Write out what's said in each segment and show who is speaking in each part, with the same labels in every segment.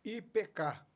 Speaker 1: IPK,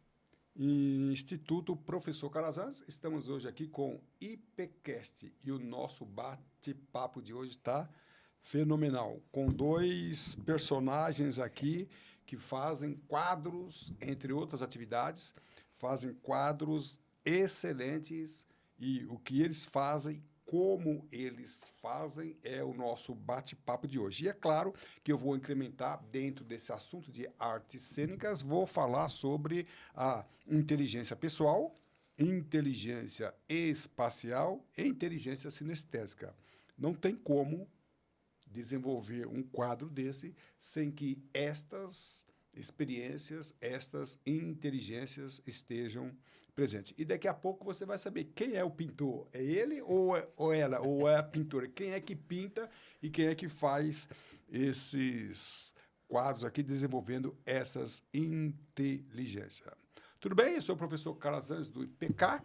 Speaker 1: Instituto Professor Calazans. Estamos hoje aqui com IPCast e o nosso bate-papo de hoje está fenomenal, com dois personagens aqui que fazem quadros, entre outras atividades, fazem quadros excelentes e o que eles fazem, como eles fazem, é o nosso bate-papo de hoje. E é claro que eu vou incrementar dentro desse assunto de artes cênicas, vou falar sobre a inteligência pessoal, inteligência espacial e inteligência sinestésica. Não tem como desenvolver um quadro desse sem que estas experiências, estas inteligências estejam presentes. E daqui a pouco você vai saber quem é o pintor. É ele ou ela? Ou é a pintora? Quem é que pinta e quem é que faz esses quadros aqui desenvolvendo essas inteligências. Tudo bem? Eu sou o professor Calazans do IPK.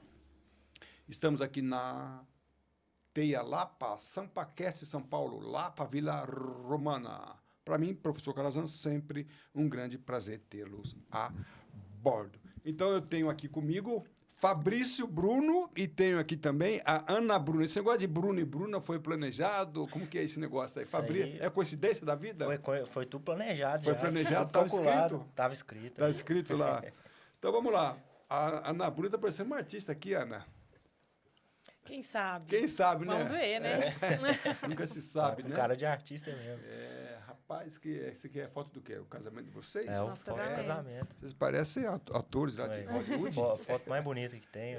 Speaker 1: Estamos aqui na Teia Lapa, Sampaquete, São Paulo, Lapa, Vila Romana. Para mim, professor Calazans, sempre um grande prazer tê-los a bordo. Então, eu tenho aqui comigo Fabrício Bruno e tenho aqui também a Ana Bruna. Esse negócio de Bruno e Bruna foi planejado? Como que é esse negócio aí? Fabrício, é coincidência da vida?
Speaker 2: Foi tudo planejado.
Speaker 1: Foi
Speaker 2: já.
Speaker 1: planejado? Estava escrito?
Speaker 2: Estava escrito.
Speaker 1: Está escrito lá. Então, vamos lá. A Ana Bruna está parecendo uma artista aqui, Ana.
Speaker 3: Quem sabe?
Speaker 1: Quem sabe, né?
Speaker 3: Vamos ver, né?
Speaker 1: Nunca se sabe,
Speaker 2: com
Speaker 1: né?
Speaker 2: cara de artista mesmo.
Speaker 1: Rapaz, esse aqui é foto do quê? O casamento de vocês?
Speaker 2: É o
Speaker 3: Nosso
Speaker 2: casamento.
Speaker 1: Vocês parecem atores lá de Hollywood.
Speaker 2: A foto mais bonita que tem.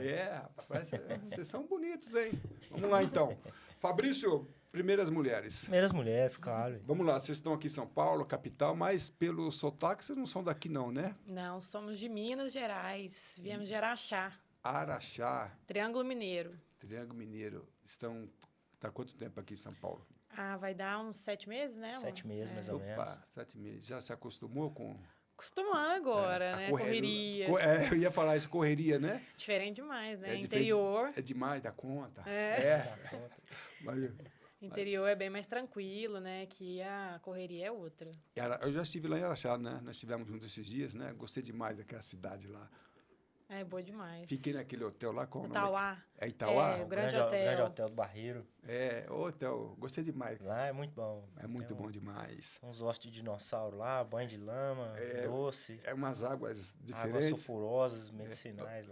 Speaker 1: Rapaz, vocês são bonitos, hein? Vamos lá, então. Fabrício, primeiras mulheres.
Speaker 2: Primeiras mulheres, claro.
Speaker 1: Vamos lá, vocês estão aqui em São Paulo, capital, mas pelo sotaque vocês não são daqui não, né?
Speaker 3: Não, somos de Minas Gerais. Viemos de Araxá.
Speaker 1: Araxá.
Speaker 3: Triângulo Mineiro.
Speaker 1: Triângulo Mineiro. Está quanto tempo aqui em São Paulo?
Speaker 3: Vai dar uns 7 meses, né, amor?
Speaker 2: 7 meses, mais ou menos.
Speaker 1: 7 meses. Já se acostumou com...
Speaker 3: Acostumando agora, né? Correria.
Speaker 1: Eu ia falar isso, correria, né?
Speaker 3: Diferente demais, né? Interior.
Speaker 1: É demais da conta. Mas,
Speaker 3: interior é bem mais tranquilo, né? Que a correria é outra.
Speaker 1: Eu já estive lá em Araxá, né? Nós estivemos juntos esses dias, né? Gostei demais daquela cidade lá.
Speaker 3: É boa demais.
Speaker 1: Fiquei naquele hotel lá com o nome?
Speaker 3: Itauá.
Speaker 1: É Itauá?
Speaker 3: É, o grande hotel.
Speaker 2: O grande hotel do Barreiro.
Speaker 1: O hotel. Gostei demais.
Speaker 2: Lá é muito bom.
Speaker 1: É muito bom demais.
Speaker 2: Uns ossos de dinossauro lá, banho de lama, doce.
Speaker 1: É umas águas diferentes.
Speaker 2: Águas sulfurosas, medicinais.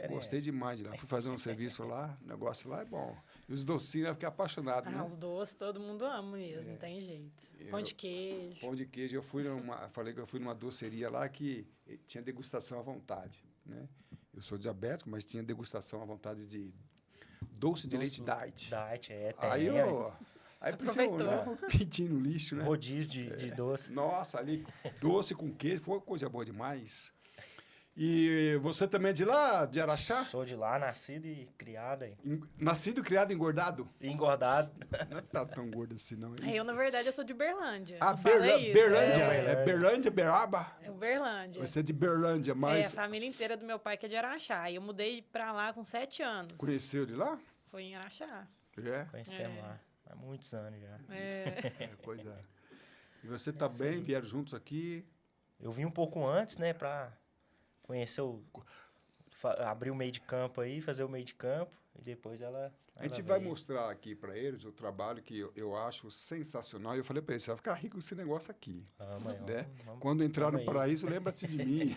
Speaker 1: Gostei demais de lá. Fui fazer um serviço lá, o negócio lá é bom. E os docinhos, eu fiquei apaixonado, né?
Speaker 3: Os doces, todo mundo ama mesmo, não tem jeito. Pão de queijo.
Speaker 1: Pão de queijo. Falei que eu fui numa doceria lá que tinha degustação à vontade, né? Eu sou diabético, mas tinha degustação à vontade de doce de leite diet.
Speaker 2: Diet,
Speaker 1: Aí precisou, né? Pintinho no lixo, né?
Speaker 2: Rodízio de doce.
Speaker 1: Nossa, ali, doce com queijo, foi coisa boa demais. E você também é de lá, de Araxá?
Speaker 2: Sou de lá, nascido e criado aí.
Speaker 1: Nascido, criado, engordado?
Speaker 2: Engordado.
Speaker 1: Não tá tão gordo assim, não. Hein?
Speaker 3: Eu, na verdade, eu sou de Berlândia.
Speaker 1: Berlândia. Berlândia, Beraba?
Speaker 3: É Uberlândia.
Speaker 1: Você é de Berlândia, mas...
Speaker 3: a família inteira do meu pai que é de Araxá. E eu mudei pra lá com 7 anos.
Speaker 1: Conheceu de lá?
Speaker 3: Foi em Araxá.
Speaker 2: Conhecemos lá. Há muitos anos já.
Speaker 1: Coisa... E você tá bem? Vieram juntos aqui?
Speaker 2: Eu vim um pouco antes, né, pra conhecer abrir o meio de campo aí, fazer o meio de campo, e depois ela
Speaker 1: a gente vai mostrar aqui para eles o trabalho que eu acho sensacional. E eu falei para eles, você vai ficar rico com esse negócio aqui. Né? Quando entrar no paraíso, lembra-se de mim.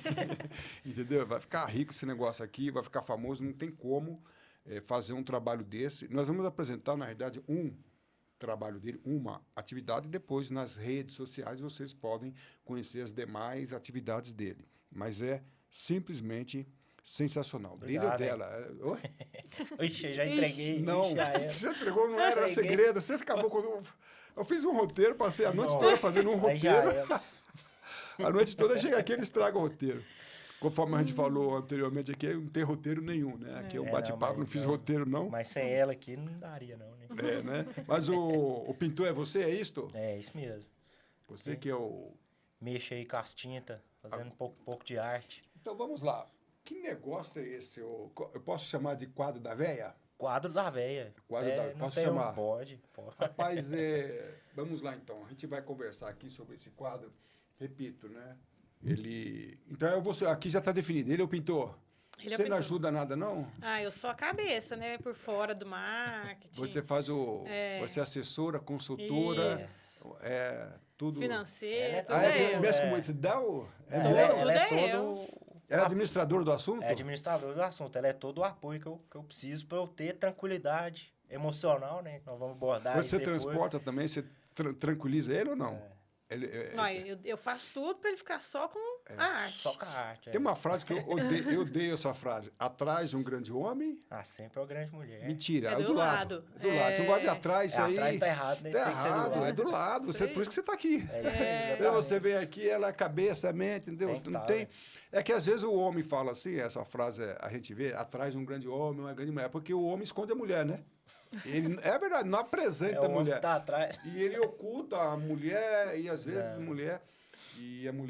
Speaker 1: Entendeu? Vai ficar rico esse negócio aqui, vai ficar famoso, não tem como fazer um trabalho desse. Nós vamos apresentar, na realidade, um trabalho dele, uma atividade, e depois nas redes sociais vocês podem conhecer as demais atividades dele. Mas é simplesmente sensacional.
Speaker 2: Obrigado,
Speaker 1: dele ou dela?
Speaker 2: Ixi, já entreguei.
Speaker 1: Não, você entregou, não era segredo. Você acabou com... Eu fiz um roteiro, passei a noite toda fazendo um roteiro. A noite toda chega aqui, ele estraga o roteiro. Conforme a gente falou anteriormente aqui, não tem roteiro nenhum, né? Aqui é um bate-papo, não fiz roteiro, não.
Speaker 2: Mas sem ela aqui não daria, não, né?
Speaker 1: Né? Mas o pintor é você, é isto?
Speaker 2: É, isso mesmo.
Speaker 1: Você que é o...
Speaker 2: Mexe aí com as tintas, fazendo um pouco de arte.
Speaker 1: Então, vamos lá. Que negócio é esse? Eu posso chamar de quadro da véia?
Speaker 2: Quadro da véia.
Speaker 1: Posso chamar?
Speaker 2: Pode.
Speaker 1: Rapaz, vamos lá então. A gente vai conversar aqui sobre esse quadro. Repito, né? Então, aqui já está definido. Ele é o pintor.
Speaker 3: Ele é
Speaker 1: Você
Speaker 3: o
Speaker 1: não
Speaker 3: pintor.
Speaker 1: ajuda nada, não?
Speaker 3: Ah, eu sou a cabeça, né? Por fora do marketing.
Speaker 1: Você faz Você é assessora, consultora,
Speaker 3: Isso.
Speaker 1: tudo.
Speaker 3: Financeiro, tudo
Speaker 1: Ah,
Speaker 3: é
Speaker 1: você
Speaker 3: eu.
Speaker 1: mexe com isso? Dá
Speaker 3: Tudo
Speaker 2: ela é
Speaker 3: é
Speaker 2: todo...
Speaker 1: Ela é administradora do assunto?
Speaker 2: É administrador do assunto. Ela é todo o apoio que eu preciso para eu ter tranquilidade emocional, né? Nós vamos abordar isso
Speaker 1: Você
Speaker 2: depois.
Speaker 1: transporta também? Você tranquiliza ele ou não?
Speaker 3: Não, eu faço tudo para ele ficar só com a arte.
Speaker 2: Só com a arte.
Speaker 1: Tem uma frase que eu odeio essa frase. Atrás de um grande homem...
Speaker 2: Ah, sempre é uma grande mulher.
Speaker 1: Mentira,
Speaker 3: É
Speaker 1: é
Speaker 3: do
Speaker 1: do lado.
Speaker 3: lado.
Speaker 1: É do lado. Você não gosta de atrás, isso aí...
Speaker 2: Atrás tá errado, né?
Speaker 1: Tá
Speaker 2: Tem que ser do
Speaker 1: errado,
Speaker 2: lado.
Speaker 1: é do lado.
Speaker 3: Isso aí.
Speaker 1: Por isso que você tá aqui.
Speaker 2: É isso aí,
Speaker 1: Então,
Speaker 2: exatamente.
Speaker 1: você vem aqui, ela é cabeça, a mente, entendeu?
Speaker 2: Tem que
Speaker 1: Não
Speaker 2: tá,
Speaker 1: tem...
Speaker 2: né?
Speaker 1: É que às vezes o homem fala assim, essa frase a gente vê, atrás de um grande homem, uma grande mulher, porque o homem esconde a mulher, né? É verdade, não apresenta
Speaker 2: É
Speaker 1: a
Speaker 2: o homem
Speaker 1: mulher.
Speaker 2: que tá atrás.
Speaker 1: E ele oculta a mulher e às vezes a mulher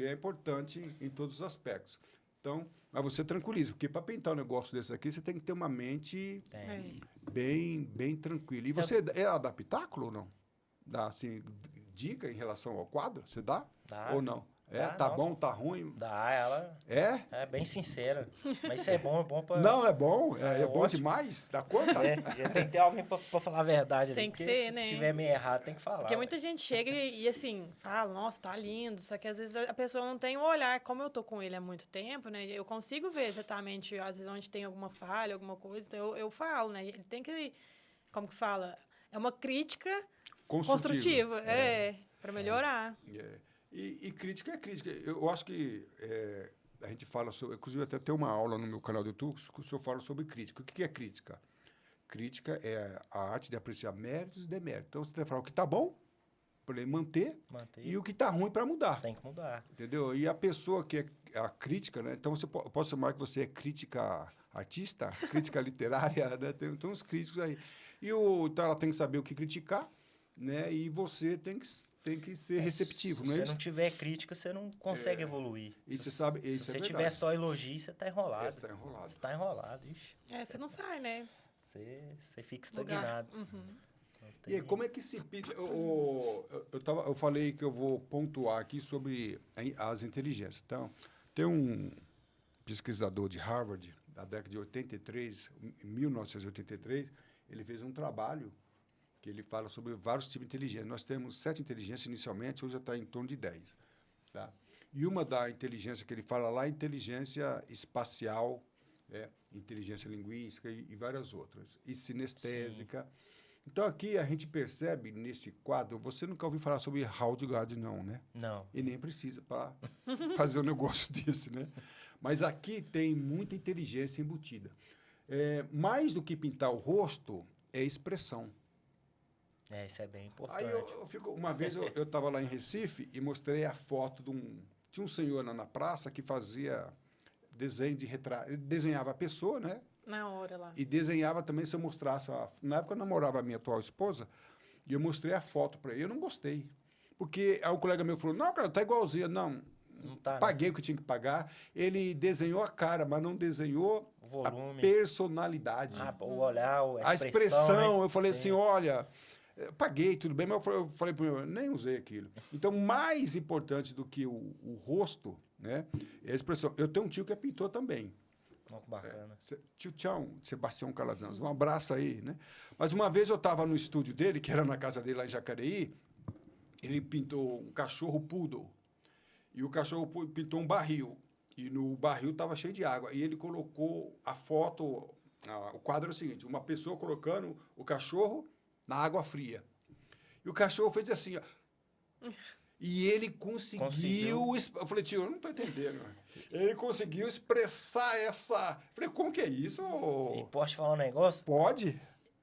Speaker 1: é importante em todos os aspectos. Então, mas você tranquiliza, porque para pintar um negócio desse aqui, você tem que ter uma mente
Speaker 2: Tem.
Speaker 1: bem tranquila. E você dá pitaco ou não? Dá, assim, dica em relação ao quadro? Você dá?
Speaker 2: Dá.
Speaker 1: Ou não?
Speaker 2: Dá,
Speaker 1: Tá
Speaker 2: nossa.
Speaker 1: bom, tá ruim?
Speaker 2: Dá, ela
Speaker 1: É?
Speaker 2: é bem sincera. Mas isso é bom pra...
Speaker 1: Não, é bom. É bom
Speaker 2: ótimo.
Speaker 1: demais. Dá conta?
Speaker 2: Já tem que ter alguém pra falar a verdade ali.
Speaker 3: Tem que
Speaker 2: porque
Speaker 3: ser,
Speaker 2: se
Speaker 3: né?
Speaker 2: tiver meio errado, tem que falar.
Speaker 3: Porque
Speaker 2: ué.
Speaker 3: muita gente chega e assim, fala, nossa, tá lindo. Só que às vezes a pessoa não tem o olhar. Como eu tô com ele há muito tempo, né? Eu consigo ver exatamente, às vezes, onde tem alguma falha, alguma coisa. Então eu falo, né? Ele tem que, como que fala? É uma crítica construtiva. Para melhorar.
Speaker 1: E crítica é crítica. Eu acho que a gente fala sobre... Inclusive, até tem uma aula no meu canal do YouTube que o senhor fala sobre crítica. O que é crítica? Crítica é a arte de apreciar méritos e deméritos. Então, você tem que falar o que está bom para ele manter e o que está ruim para mudar.
Speaker 2: Tem que mudar.
Speaker 1: Entendeu? E a pessoa que é a crítica, né? Então, eu posso chamar que você é crítica artista, crítica literária, né? Tem uns críticos aí. Então, ela tem que saber o que criticar, né? E você tem que ser receptivo, não é
Speaker 2: Se você
Speaker 1: isso?
Speaker 2: não tiver crítica, você não consegue evoluir.
Speaker 1: E você sabe,
Speaker 2: Se
Speaker 1: isso
Speaker 2: você
Speaker 1: é
Speaker 2: tiver
Speaker 1: verdade.
Speaker 2: só elogio, você tá enrolado.
Speaker 1: Você tá enrolado.
Speaker 2: Você tá enrolado, ixi.
Speaker 3: Você não sai, né?
Speaker 2: Você fica
Speaker 3: Lugar.
Speaker 2: estagnado. Então,
Speaker 1: E aí, como é que se pinta? Eu falei que eu vou pontuar aqui sobre as inteligências. Então, tem um pesquisador de Harvard, da década de 83, em 1983, ele fez um trabalho que ele fala sobre vários tipos de inteligência. Nós temos 7 inteligências inicialmente, hoje já está em torno de 10. Tá? E uma da inteligência que ele fala lá é inteligência espacial, inteligência linguística e várias outras. E sinestésica. Então, aqui a gente percebe, nesse quadro, você nunca ouviu falar sobre Hildegard, não, né?
Speaker 2: Não.
Speaker 1: E nem precisa para fazer um negócio desse, né? Mas aqui tem muita inteligência embutida. Mais do que pintar o rosto, é expressão.
Speaker 2: Isso é bem importante.
Speaker 1: Aí uma vez eu estava lá em Recife e mostrei a foto tinha um senhor na praça que fazia desenho de retrato. Ele desenhava a pessoa, né?
Speaker 3: Na hora lá.
Speaker 1: E desenhava também, se eu mostrasse... Na época eu namorava a minha atual esposa, e eu mostrei a foto para ele. Eu não gostei. Porque aí o colega meu falou, não, cara, tá igualzinho. Não
Speaker 2: tá,
Speaker 1: paguei o que tinha que pagar. Ele desenhou a cara, mas não desenhou
Speaker 2: o volume,
Speaker 1: a personalidade.
Speaker 2: o olhar,
Speaker 1: a expressão.
Speaker 2: Né?
Speaker 1: Eu falei assim, olha... Eu paguei, tudo bem, mas eu falei para ele, nem usei aquilo. Então, mais importante do que o rosto, né, é a expressão. Eu tenho um tio que é pintor também.
Speaker 2: Muito bacana.
Speaker 1: Tio Sebastião Calazans. Um abraço aí, né? Mas uma vez eu estava no estúdio dele, que era na casa dele lá em Jacareí, ele pintou um cachorro poodle. E o cachorro poodle pintou um barril. E no barril estava cheio de água. E ele colocou a foto, o quadro é o seguinte, uma pessoa colocando o cachorro na água fria. E o cachorro fez assim, ó. E ele conseguiu. Eu falei, tio, eu não estou entendendo. Ele conseguiu expressar essa... Eu falei, como que é isso?
Speaker 2: E posso te falar um negócio?
Speaker 1: Pode.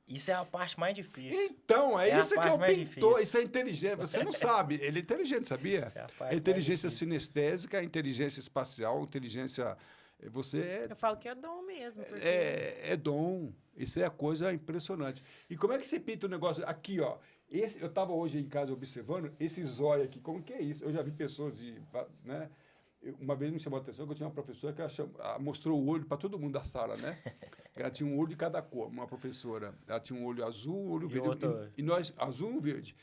Speaker 2: Isso é a parte mais difícil.
Speaker 1: Então, isso que é o pintor.
Speaker 2: Difícil.
Speaker 1: Isso é inteligente. Você não sabe. Ele é inteligente, sabia? É inteligência sinestésica, inteligência espacial, inteligência...
Speaker 3: Eu falo que é dom mesmo. Porque...
Speaker 1: É dom. Isso é a coisa impressionante. E como é que você pinta o negócio? Aqui, ó. Eu estava hoje em casa observando esse zóio aqui. Como que é isso? Eu já vi pessoas né? Uma vez me chamou a atenção que eu tinha uma professora que ela mostrou o olho para todo mundo da sala, né? Ela tinha um olho de cada cor, uma professora. Ela tinha um olho azul, um olho verde. E nós, azul e verde.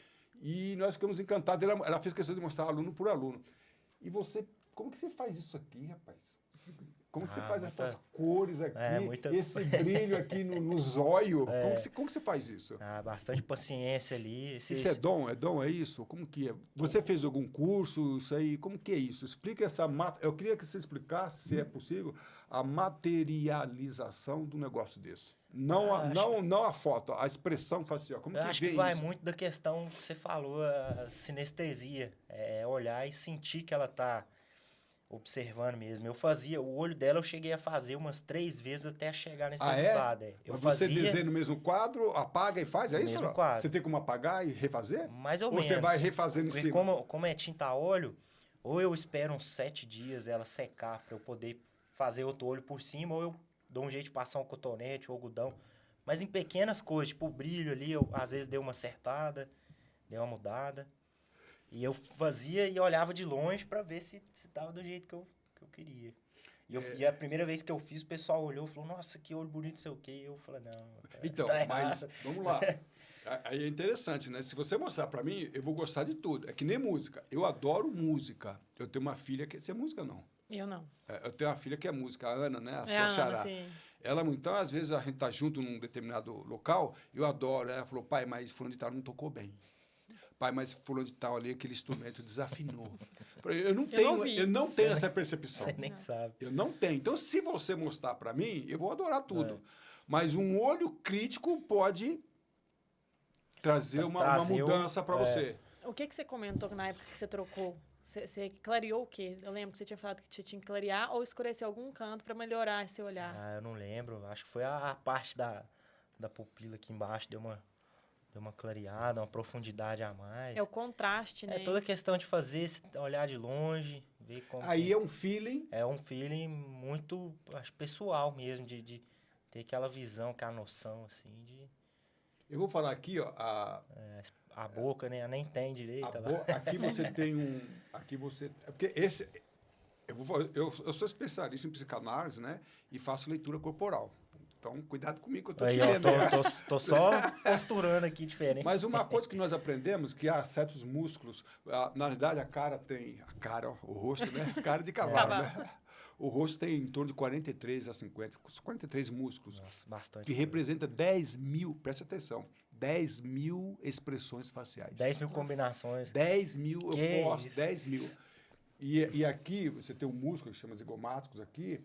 Speaker 1: E nós ficamos encantados. Ela fez questão de mostrar aluno por aluno. E você como que você faz isso aqui, rapaz? Como que você
Speaker 2: Ah,
Speaker 1: faz
Speaker 2: muita-
Speaker 1: essas cores aqui,
Speaker 2: muita-
Speaker 1: esse brilho aqui no zóio? Como que você faz isso?
Speaker 2: Bastante paciência ali.
Speaker 1: Isso é dom? É dom, é isso? Como que é? Você fez algum curso, isso aí? Como que é isso? Explica Eu queria que você explicasse, se é possível, a materialização do negócio desse. Não, não a foto, a expressão facial. Como
Speaker 2: Eu
Speaker 1: que
Speaker 2: acho que
Speaker 1: vê
Speaker 2: vai
Speaker 1: isso?
Speaker 2: muito da questão que você falou, a sinestesia. É olhar e sentir que ela tá observando mesmo. O olho dela eu cheguei a fazer umas 3 vezes até chegar nesse
Speaker 1: Ah, é?
Speaker 2: resultado. Eu
Speaker 1: Mas você
Speaker 2: fazia
Speaker 1: desenha no mesmo quadro, apaga e faz, é
Speaker 2: no
Speaker 1: isso?
Speaker 2: mesmo
Speaker 1: Ou não?
Speaker 2: quadro.
Speaker 1: Você tem como apagar e refazer?
Speaker 2: Mais ou
Speaker 1: Ou
Speaker 2: menos.
Speaker 1: você vai refazendo em
Speaker 2: Porque
Speaker 1: cima?
Speaker 2: como é tinta a óleo, ou eu espero uns 7 dias ela secar para eu poder fazer outro olho por cima, ou eu dou um jeito de passar um cotonete ou algodão. Mas em pequenas coisas, tipo o brilho ali, eu às vezes dei uma acertada, dei uma mudada. E eu fazia e olhava de longe para ver se tava do jeito que eu queria. E a primeira vez que eu fiz, o pessoal olhou e falou, nossa, que olho bonito, não sei o quê. E eu falei, não,
Speaker 1: Então,
Speaker 2: tá
Speaker 1: mas
Speaker 2: errado.
Speaker 1: vamos lá. Aí é interessante, né? Se você mostrar pra mim, eu vou gostar de tudo. É que nem música. Eu adoro música. Eu tenho uma filha que... Você é música, não?
Speaker 3: Eu não.
Speaker 1: Eu tenho uma filha que é música, a Ana, né?
Speaker 3: É
Speaker 1: tua
Speaker 3: a Ana,
Speaker 1: xará.
Speaker 3: sim.
Speaker 1: Ela, então, às vezes a gente tá junto num determinado local, eu adoro. Ela falou, pai, mas fulano de tal não tocou bem. Pai, mas fulano de tal ali, aquele instrumento desafinou. Eu não tenho essa percepção.
Speaker 2: Você nem sabe.
Speaker 1: Eu não tenho. Então, se você mostrar para mim, eu vou adorar tudo. Mas um olho crítico pode trazer uma mudança para você.
Speaker 3: O que você comentou na época que você trocou? Você clareou o quê? Eu lembro que você tinha falado que você tinha que clarear ou escurecer algum canto para melhorar esse olhar.
Speaker 2: Eu não lembro. Acho que foi a parte da pupila aqui embaixo, deu uma clareada, uma profundidade a mais.
Speaker 3: É o contraste, né?
Speaker 2: É toda questão de fazer, olhar de longe, ver como...
Speaker 1: Aí é um feeling.
Speaker 2: É um feeling muito, acho, pessoal mesmo, de ter aquela visão, aquela noção, assim, de...
Speaker 1: Eu vou falar aqui, ó.
Speaker 2: A boca, né? Ela nem tem direito.
Speaker 1: Aqui você tem um... Aqui você... Porque esse... Eu sou especialista em psicanálise, né? E faço leitura corporal. Então, cuidado comigo, que eu estou te lendo.
Speaker 2: Tô só posturando aqui diferente.
Speaker 1: Mas uma coisa que nós aprendemos, que há certos músculos... na verdade, a cara tem... o rosto, né? Cara de cavalo, né? O rosto tem em torno de 43 a 50, 43 músculos.
Speaker 2: Nossa, bastante.
Speaker 1: Que representa 10 mil, presta atenção, 10 mil expressões faciais.
Speaker 2: 10 mil combinações.
Speaker 1: 10 mil,
Speaker 2: Que
Speaker 1: eu posso,
Speaker 2: isso?
Speaker 1: 10 mil. E aqui, você tem um músculo que chama zigomáticos aqui,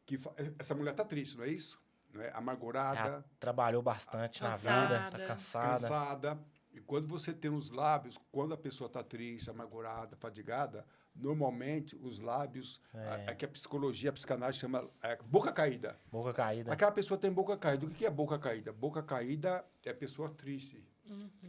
Speaker 1: que essa mulher tá triste, não é isso? Não é? Amargurada,
Speaker 2: Ela trabalhou bastante na vida, tá cansada.
Speaker 1: cansada. E quando você tem os lábios, quando a pessoa está triste, amargurada, fadigada, normalmente os lábios, é que a psicologia, a psicanálise chama boca caída.
Speaker 2: Boca caída.
Speaker 1: Aquela pessoa tem boca caída. O que é boca caída? Boca caída é a pessoa triste,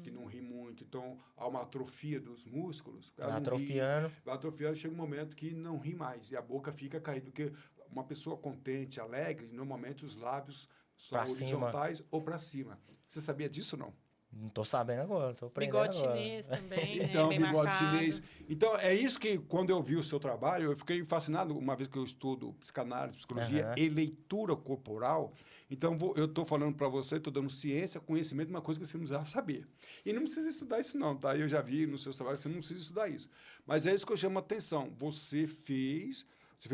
Speaker 1: que não ri muito. Então, há uma atrofia dos músculos. Ela não
Speaker 2: Atrofiando.
Speaker 1: ri. Vai atrofiando, chega um momento que não ri mais. E a boca fica caída. Porque uma pessoa contente, alegre, normalmente os lábios são
Speaker 2: Pra
Speaker 1: horizontais ou para cima. Você sabia disso ou não?
Speaker 2: Não tô sabendo agora, tô aprendendo
Speaker 3: Bigode
Speaker 2: agora.
Speaker 3: chinês também,
Speaker 1: Então,
Speaker 3: né? Bem
Speaker 1: bigode
Speaker 3: marcado.
Speaker 1: chinês. Então, é isso que, quando eu vi o seu trabalho, eu fiquei fascinado, uma vez que eu estudo psicanálise, psicologia e leitura corporal. Então, eu estou falando para você, estou dando ciência, conhecimento, uma coisa que você não precisa saber. E não precisa estudar isso não, tá? Eu já vi no seu trabalho, você não precisa estudar isso. Mas é isso que eu chamo a atenção. Você fez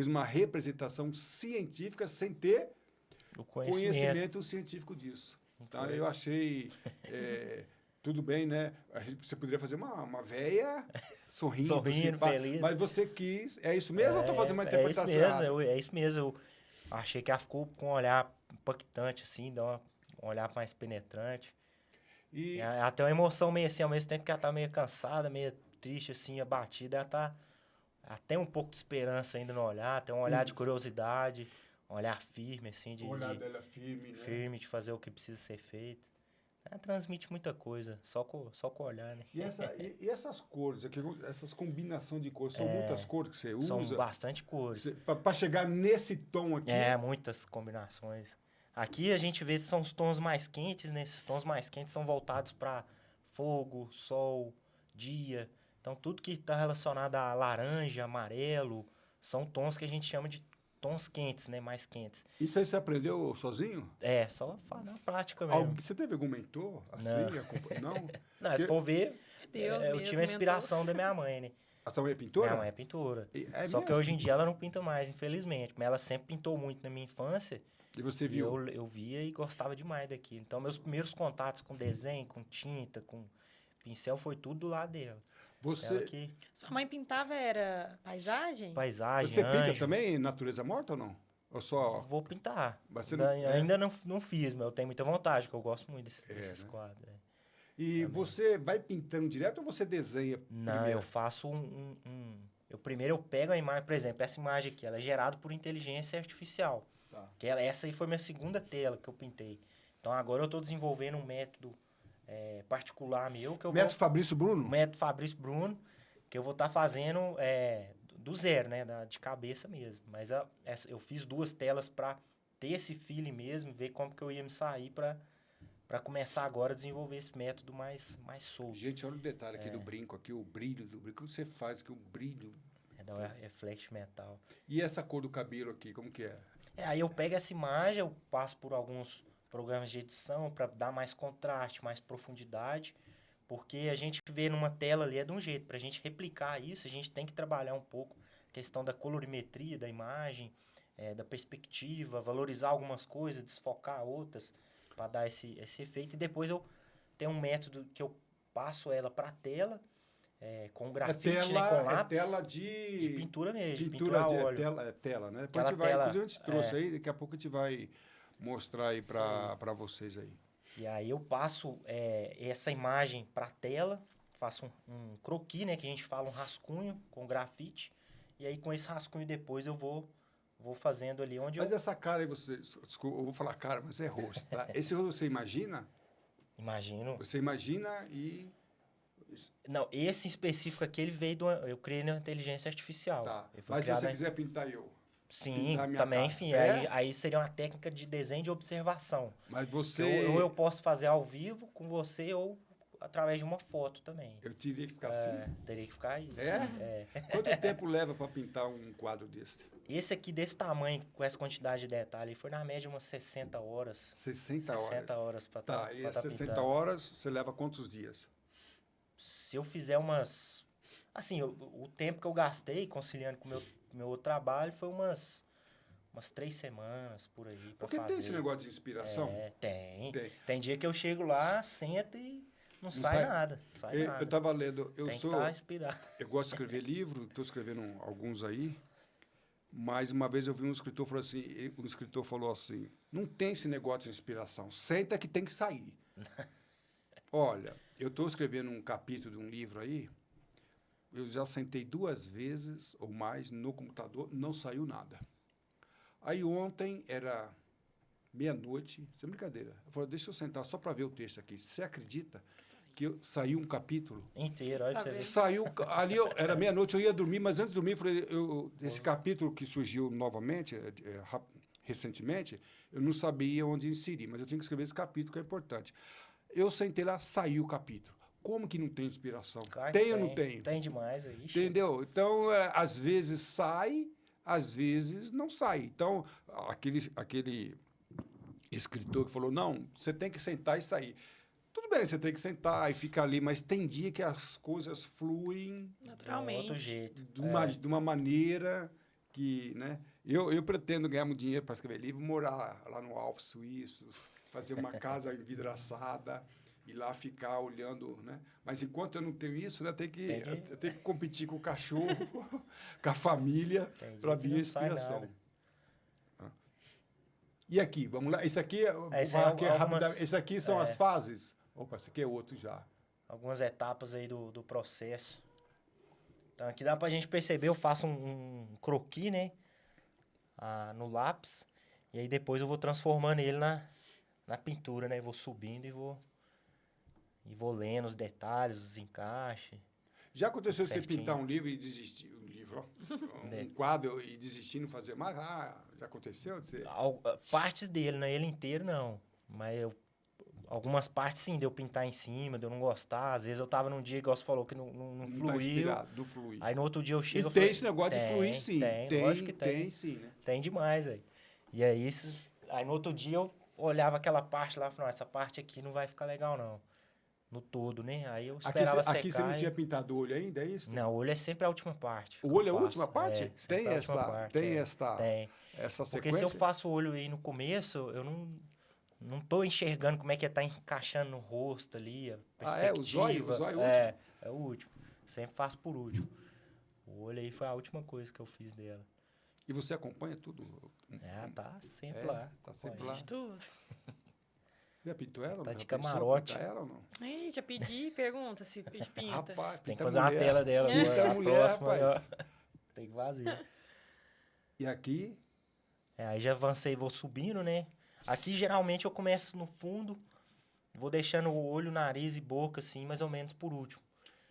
Speaker 1: uma representação científica sem ter
Speaker 2: O
Speaker 1: conhecimento científico disso. Tá? Eu achei... tudo bem, né? Você poderia fazer uma véia sorrindo assim,
Speaker 2: feliz.
Speaker 1: mas você quis... É isso mesmo ou eu estou fazendo uma interpretação errada?
Speaker 2: É isso mesmo. Eu achei que ela ficou com um olhar impactante, assim, dá um olhar mais penetrante.
Speaker 1: E
Speaker 2: Ela tem uma emoção meio assim, ao mesmo tempo que ela tá meio cansada, meio triste, assim, abatida. Ela tem um pouco de esperança ainda no olhar, tem um olhar de curiosidade, um olhar firme, assim,
Speaker 1: o olhar dela é firme, né?
Speaker 2: firme de fazer o que precisa ser feito. Ela transmite muita coisa, só com o olhar, né?
Speaker 1: E essas cores, essas combinações de cores, são muitas cores que você usa?
Speaker 2: São bastante cores.
Speaker 1: Para chegar nesse tom aqui?
Speaker 2: Muitas combinações. Aqui a gente vê que são os tons mais quentes, né? Esses tons mais quentes são voltados para fogo, sol, dia. Então, tudo que está relacionado a laranja, amarelo, são tons que a gente chama de tons quentes, né? Mais quentes.
Speaker 1: Isso aí você aprendeu sozinho?
Speaker 2: Só na prática mesmo.
Speaker 1: Você teve algum mentor? Assim, não?
Speaker 2: Não, se for ver,
Speaker 3: Deus
Speaker 2: eu
Speaker 3: mesmo,
Speaker 2: tive a inspiração da minha mãe, né?
Speaker 1: A tua mãe é pintora?
Speaker 2: Minha mãe é pintora.
Speaker 1: É
Speaker 2: Só que
Speaker 1: mesmo?
Speaker 2: hoje em dia ela não pinta mais, infelizmente. Mas ela sempre pintou muito na minha infância.
Speaker 1: E você
Speaker 2: E
Speaker 1: viu?
Speaker 2: eu via e gostava demais daquilo. Então, meus primeiros contatos com desenho, com tinta, com pincel, foi tudo do lado dela. Ela
Speaker 1: Você,
Speaker 2: que...
Speaker 3: Sua mãe pintava era paisagem?
Speaker 2: Paisagem,
Speaker 1: você pinta
Speaker 2: anjo.
Speaker 1: também natureza morta ou não? Ou só...
Speaker 2: Vou pintar.
Speaker 1: Mas você não-
Speaker 2: Ainda não fiz, mas eu tenho muita vontade, porque eu gosto muito desses
Speaker 1: né?
Speaker 2: quadros.
Speaker 1: E você vai pintando direto ou você desenha
Speaker 2: Não,
Speaker 1: primeiro?
Speaker 2: eu faço primeiro eu pego a imagem, por exemplo, essa imagem aqui, ela é gerada por inteligência artificial.
Speaker 1: Tá.
Speaker 2: Essa aí foi minha segunda tela que eu pintei. Então agora eu estou desenvolvendo um método particular meu, que eu
Speaker 1: Método Fabrício Bruno?
Speaker 2: método Fabrício Bruno, que eu vou estar fazendo do zero, né? De cabeça mesmo. Mas eu fiz 2 telas para ter esse feeling mesmo, ver como que eu ia me sair para começar agora a desenvolver esse método mais solto.
Speaker 1: Gente, olha o detalhe aqui do brinco, aqui o brilho do brinco. Como você faz aqui o brilho?
Speaker 2: Da Reflect Metal.
Speaker 1: E essa cor do cabelo aqui, como que é?
Speaker 2: Aí eu pego essa imagem, eu passo por alguns programas de edição para dar mais contraste, mais profundidade, porque a gente vê numa tela ali é de um jeito. Para a gente replicar isso, a gente tem que trabalhar um pouco a questão da colorimetria da imagem, da perspectiva, valorizar algumas coisas, desfocar outras, para dar esse efeito. E depois eu tenho um método que eu passo ela para a tela, com grafite, né, com lápis.
Speaker 1: É tela
Speaker 2: de pintura mesmo,
Speaker 1: pintura
Speaker 2: a
Speaker 1: de
Speaker 2: óleo.
Speaker 1: tela, né? Depois
Speaker 2: Aquela
Speaker 1: a gente vai,
Speaker 2: tela,
Speaker 1: inclusive a gente trouxe aí, daqui a pouco a gente vai mostrar aí para vocês aí.
Speaker 2: E aí eu passo essa imagem para a tela, faço um croquis, né, que a gente fala, um rascunho com grafite, e aí com esse rascunho depois eu vou fazendo ali onde
Speaker 1: Mas essa cara aí, desculpa, eu vou falar cara, mas é rosto, tá? Esse rosto você imagina?
Speaker 2: imagino.
Speaker 1: Você imagina e...
Speaker 2: Não, esse em específico aqui, ele veio eu criei na inteligência artificial.
Speaker 1: Tá.
Speaker 2: Ele foi
Speaker 1: Mas se
Speaker 2: criado
Speaker 1: você
Speaker 2: na-
Speaker 1: quiser pintar eu,
Speaker 2: Sim,
Speaker 1: pintar a minha
Speaker 2: também,
Speaker 1: cara.
Speaker 2: enfim,
Speaker 1: É?
Speaker 2: aí seria uma técnica de desenho de observação.
Speaker 1: mas
Speaker 2: Ou
Speaker 1: você...
Speaker 2: eu posso fazer ao vivo com você ou através de uma foto também.
Speaker 1: Eu teria que ficar assim?
Speaker 2: Teria que ficar aí.
Speaker 1: É?
Speaker 2: Sim,
Speaker 1: Quanto tempo leva para pintar um quadro desse?
Speaker 2: Esse aqui, desse tamanho, com essa quantidade de detalhe, foi na média umas 60 horas.
Speaker 1: 60 horas.
Speaker 2: 60 horas para
Speaker 1: Tá, e
Speaker 2: tá
Speaker 1: as 60
Speaker 2: pintando.
Speaker 1: horas, você leva quantos dias?
Speaker 2: Se eu fizer umas... Assim, o tempo que eu gastei conciliando com o meu outro trabalho foi umas 3 semanas por aí pra
Speaker 1: Porque
Speaker 2: fazer.
Speaker 1: tem esse negócio de inspiração.
Speaker 2: Tem.
Speaker 1: Tem.
Speaker 2: Tem dia que eu chego lá, sento e não sai
Speaker 1: sai?
Speaker 2: nada. Sai nada.
Speaker 1: Eu estava lendo, eu
Speaker 2: Tem
Speaker 1: sou...
Speaker 2: que estar inspirado.
Speaker 1: Eu gosto de escrever livro, estou escrevendo alguns aí, mas uma vez eu vi um escritor falou assim, não tem esse negócio de inspiração, senta que tem que sair. Olha, eu estou escrevendo um capítulo de um livro aí, eu já sentei 2 vezes ou mais no computador, não saiu nada. Aí ontem era meia-noite, sem brincadeira, eu falei, deixa eu sentar só para ver o texto aqui. Você acredita que saiu um capítulo?
Speaker 2: Inteiro, olha
Speaker 3: Tá
Speaker 2: pra você ver.
Speaker 3: vendo?
Speaker 1: Saiu, ali era meia-noite, eu ia dormir, mas antes de dormir, eu falei, esse capítulo que surgiu novamente, recentemente, eu não sabia onde inserir, mas eu tinha que escrever esse capítulo, que é importante. Eu sentei lá, saiu o capítulo. Como que não tem inspiração?
Speaker 2: Claro
Speaker 1: Tem
Speaker 2: que
Speaker 1: ou não tem?
Speaker 2: Tem demais aí.
Speaker 1: Entendeu? Então, às vezes sai, às vezes não sai. Então, aquele escritor que falou, não, você tem que sentar e sair. Tudo bem, você tem que sentar e ficar ali, mas tem dia que as coisas fluem
Speaker 2: De
Speaker 3: Naturalmente.
Speaker 2: outro jeito.
Speaker 1: de uma maneira que, né? Eu pretendo ganhar muito dinheiro para escrever livro, morar lá no Alpes Suíços, fazer uma casa envidraçada e lá ficar olhando, né? Mas enquanto eu não tenho isso, né, eu tenho que competir com o cachorro, com a família, para vir a inspiração. E aqui, vamos lá. Esse aqui, esse aqui são as fases. Opa, esse aqui é outro já.
Speaker 2: Algumas etapas aí do processo. Então aqui dá pra gente perceber, eu faço um croquis, né? No lápis. E aí depois eu vou transformando ele na pintura, né? Vou subindo e vou lendo os detalhes, os encaixes.
Speaker 1: Já aconteceu você
Speaker 2: Certinho.
Speaker 1: pintar um livro e desistir? Um quadro e desistir, não fazer mais? Já aconteceu?
Speaker 2: Partes dele, né? Ele inteiro não. Mas algumas partes sim, de eu pintar em cima, de eu não gostar. Às vezes eu tava num dia, igual você falou, que não
Speaker 1: Não tá
Speaker 2: fluiu.
Speaker 1: inspirado, não flui.
Speaker 2: Aí no outro dia eu chego
Speaker 1: E
Speaker 2: e
Speaker 1: tem
Speaker 2: falo,
Speaker 1: esse negócio de fluir, sim.
Speaker 2: Lógico que tem.
Speaker 1: Tem sim, né?
Speaker 2: Tem demais, aí. E aí no outro dia eu olhava aquela parte lá e falava, não, essa parte aqui não vai ficar legal, não. no todo, né? Aí eu
Speaker 1: Aqui,
Speaker 2: esperava secar.
Speaker 1: aqui você não tinha pintado o olho ainda, é isso?
Speaker 2: Não, o olho é sempre a última parte.
Speaker 1: O
Speaker 2: que
Speaker 1: olho é
Speaker 2: eu
Speaker 1: a
Speaker 2: faço.
Speaker 1: última parte?
Speaker 2: É, sempre
Speaker 1: Tem
Speaker 2: a última
Speaker 1: essa,
Speaker 2: parte,
Speaker 1: tem
Speaker 2: é.
Speaker 1: esta,
Speaker 2: Tem.
Speaker 1: essa
Speaker 2: Porque se
Speaker 1: sequência?
Speaker 2: eu faço o olho aí no começo, eu não tô enxergando como é que tá encaixando no rosto ali, a perspectiva.
Speaker 1: O zóio é o último?
Speaker 2: É o último. Sempre faço por último. O olho aí foi a última coisa que eu fiz dela.
Speaker 1: E você acompanha tudo?
Speaker 2: Tá sempre lá.
Speaker 1: Tá sempre
Speaker 2: acompanhando.
Speaker 1: lá.
Speaker 3: De tudo.
Speaker 1: Você já pintou ela?
Speaker 2: Tá
Speaker 1: Já
Speaker 2: de
Speaker 1: pensou em
Speaker 2: camarote.
Speaker 1: pintar ela ou não?
Speaker 3: Ih, já pedi, pergunta se pinta.
Speaker 1: Rapaz,
Speaker 2: Tem que
Speaker 1: pinta
Speaker 2: fazer uma
Speaker 1: mulher.
Speaker 2: tela dela
Speaker 1: Pinta
Speaker 2: agora. A
Speaker 1: mulher,
Speaker 2: próxima,
Speaker 1: rapaz.
Speaker 2: tem que fazer.
Speaker 1: E aqui,
Speaker 2: Aí já avancei, vou subindo, né? Aqui geralmente eu começo no fundo, vou deixando o olho, nariz e boca, assim, mais ou menos por último.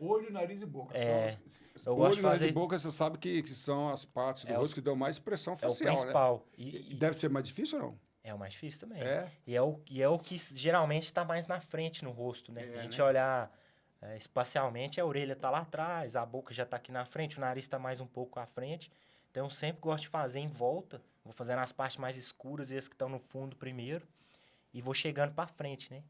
Speaker 1: olho, nariz e boca.
Speaker 2: Eu
Speaker 1: olho,
Speaker 2: gosto de
Speaker 1: nariz
Speaker 2: fazer-
Speaker 1: e boca, você sabe que são as partes do
Speaker 2: É o-
Speaker 1: rosto que dão mais expressão
Speaker 2: É o
Speaker 1: facial, né?
Speaker 2: principal.
Speaker 1: E deve ser mais difícil ou não?
Speaker 2: É o mais difícil também.
Speaker 1: É?
Speaker 2: E é o que geralmente está mais na frente no rosto, né?
Speaker 1: É,
Speaker 2: A gente
Speaker 1: né?
Speaker 2: olhar espacialmente, a orelha tá lá atrás, a boca já tá aqui na frente, o nariz tá mais um pouco à frente. Então eu sempre gosto de fazer em volta. Vou fazendo as partes mais escuras e as que estão no fundo primeiro. E vou chegando para frente, né?